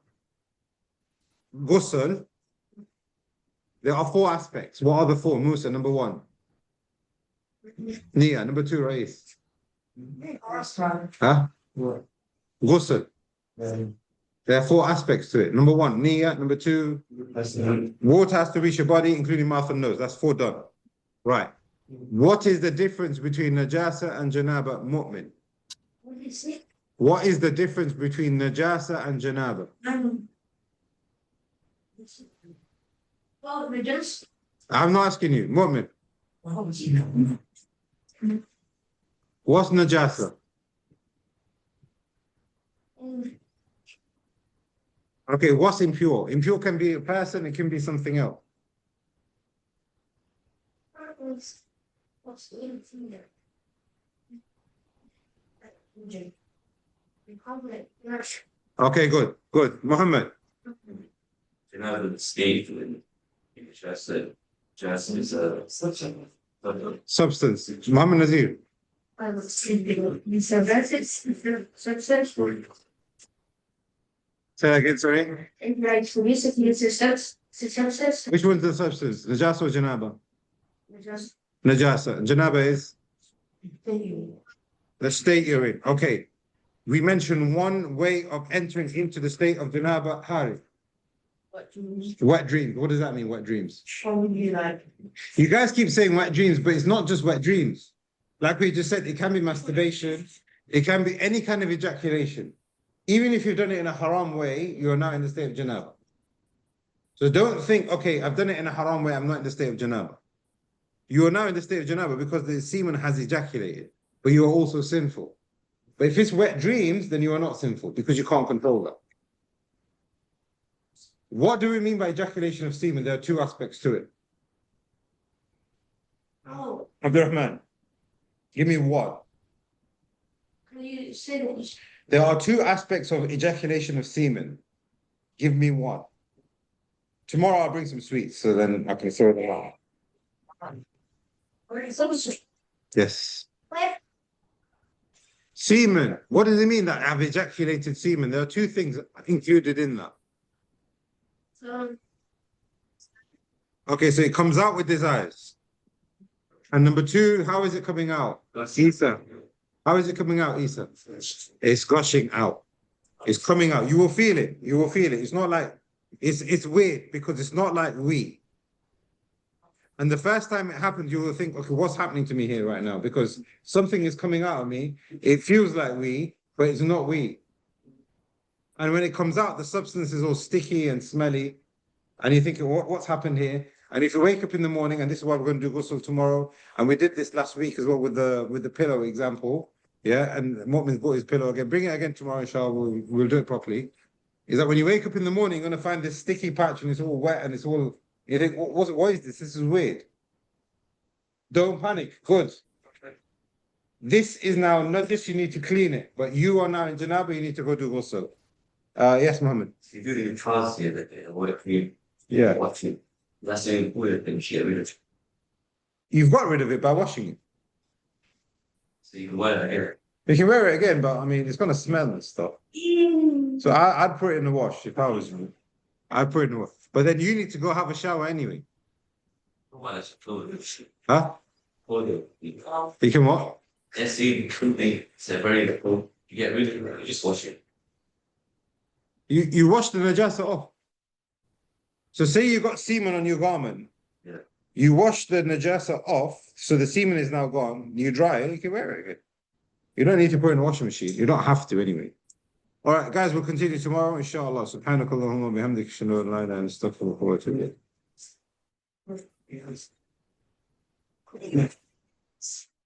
ghusl, there are 4 aspects. What are the 4? Musa, number 1. Nia, number 2, Rais. Huh? Ghusl. There are 4 aspects to it. Number 1, Nia. Number 2, water has to reach your body, including mouth and nose. That's 4 done. Right. What is the difference between Najasah and Janabah, Mu'min? What is it? What is the difference between Najasah and Janabah? Well, we just I'm not asking you, Mu'min. What's Najasah? Okay, what's impure? Impure can be a person, it can be something else. what's in there? Republic. Okay, good, good. Muhammad, You're not in the state and just is a substance. Muhammad Nazir. I was thinking, substance. Say that again, sorry. And like, so basically, it's a substance. Which one's the substance? Najasah or Janabah? Just Najasah. Janabah is the state you're in. Okay. We mentioned one way of entering into the state of Janabah, Harith. what you Wet dreams. What does that mean, wet dreams? showing you like. You guys keep saying wet dreams, but it's not just wet dreams. Like we just said, it can be masturbation. It can be any kind of ejaculation. Even if you've done it in a haram way, you are now in the state of Janabah. So don't think, okay, I've done it in a haram way, I'm not in the state of Janabah. You are now in the state of Janabah because the semen has ejaculated, but you are also sinful. But if it's wet dreams, then you are not sinful because you can't control that. What do we mean by ejaculation of semen? There are 2 aspects to it. Oh, Abdurrahman, give me one. can you say that? There are 2 aspects of ejaculation of semen. Give me one. Tomorrow I'll bring some sweets, so then I can throw them out. Yes. Semen. What does it mean that I've ejaculated semen? There are 2 things included in that. So, Okay, so it comes out with desires. And number 2, how is it coming out? Isa. How is it coming out, Isa? It's gushing out. It's coming out. You will feel it. You will feel it. It's not like, it's weird because it's not like wee. And the first time it happens, you will think, okay, what's happening to me here right now? Because something is coming out of me. It feels like wee, but it's not wee. And when it comes out, the substance is all sticky and smelly. And you're thinking, what's happened here? And if you wake up in the morning, and this is why we're going to do ghusl tomorrow, and we did this last week as well with the pillow example, yeah, and Mu'min's brought his pillow again. Bring it again tomorrow, inshallah, we'll do it properly. Is that when you wake up in the morning, you're going to find this sticky patch and it's all wet and it's all, you think, what is this? This is weird. Don't panic. Good. This is now, not just you need to clean it, but you are now in Janabah, you need to go do ghusl. Yes, Muhammad. you do the translate that what you Yeah. watch it. That's the important thing she get rid of. You've got rid of it by washing it. So you can wear it here. You can wear it again, but I mean, it's going to smell and stuff. So I'd put it in the wash if I was you. I'd put it in the wash. But then you need to go have a shower anyway. Well, that's clothes. Huh? Clothes. You can what? That's the thing. Separate the clothes. You get rid of it. You just wash it. You wash the najasa off. So say you got semen on your garment. Yeah. You wash the najasa off, so the semen is now gone. You dry it, you can wear it again. You don't need to put it in the washing machine. You don't have to anyway. All right, guys, we'll continue tomorrow, inshallah. Subhanakallahumma bihamdika ashhadu an la ilaha illa anta astaghfiruka wa atubu ilayk. Yes.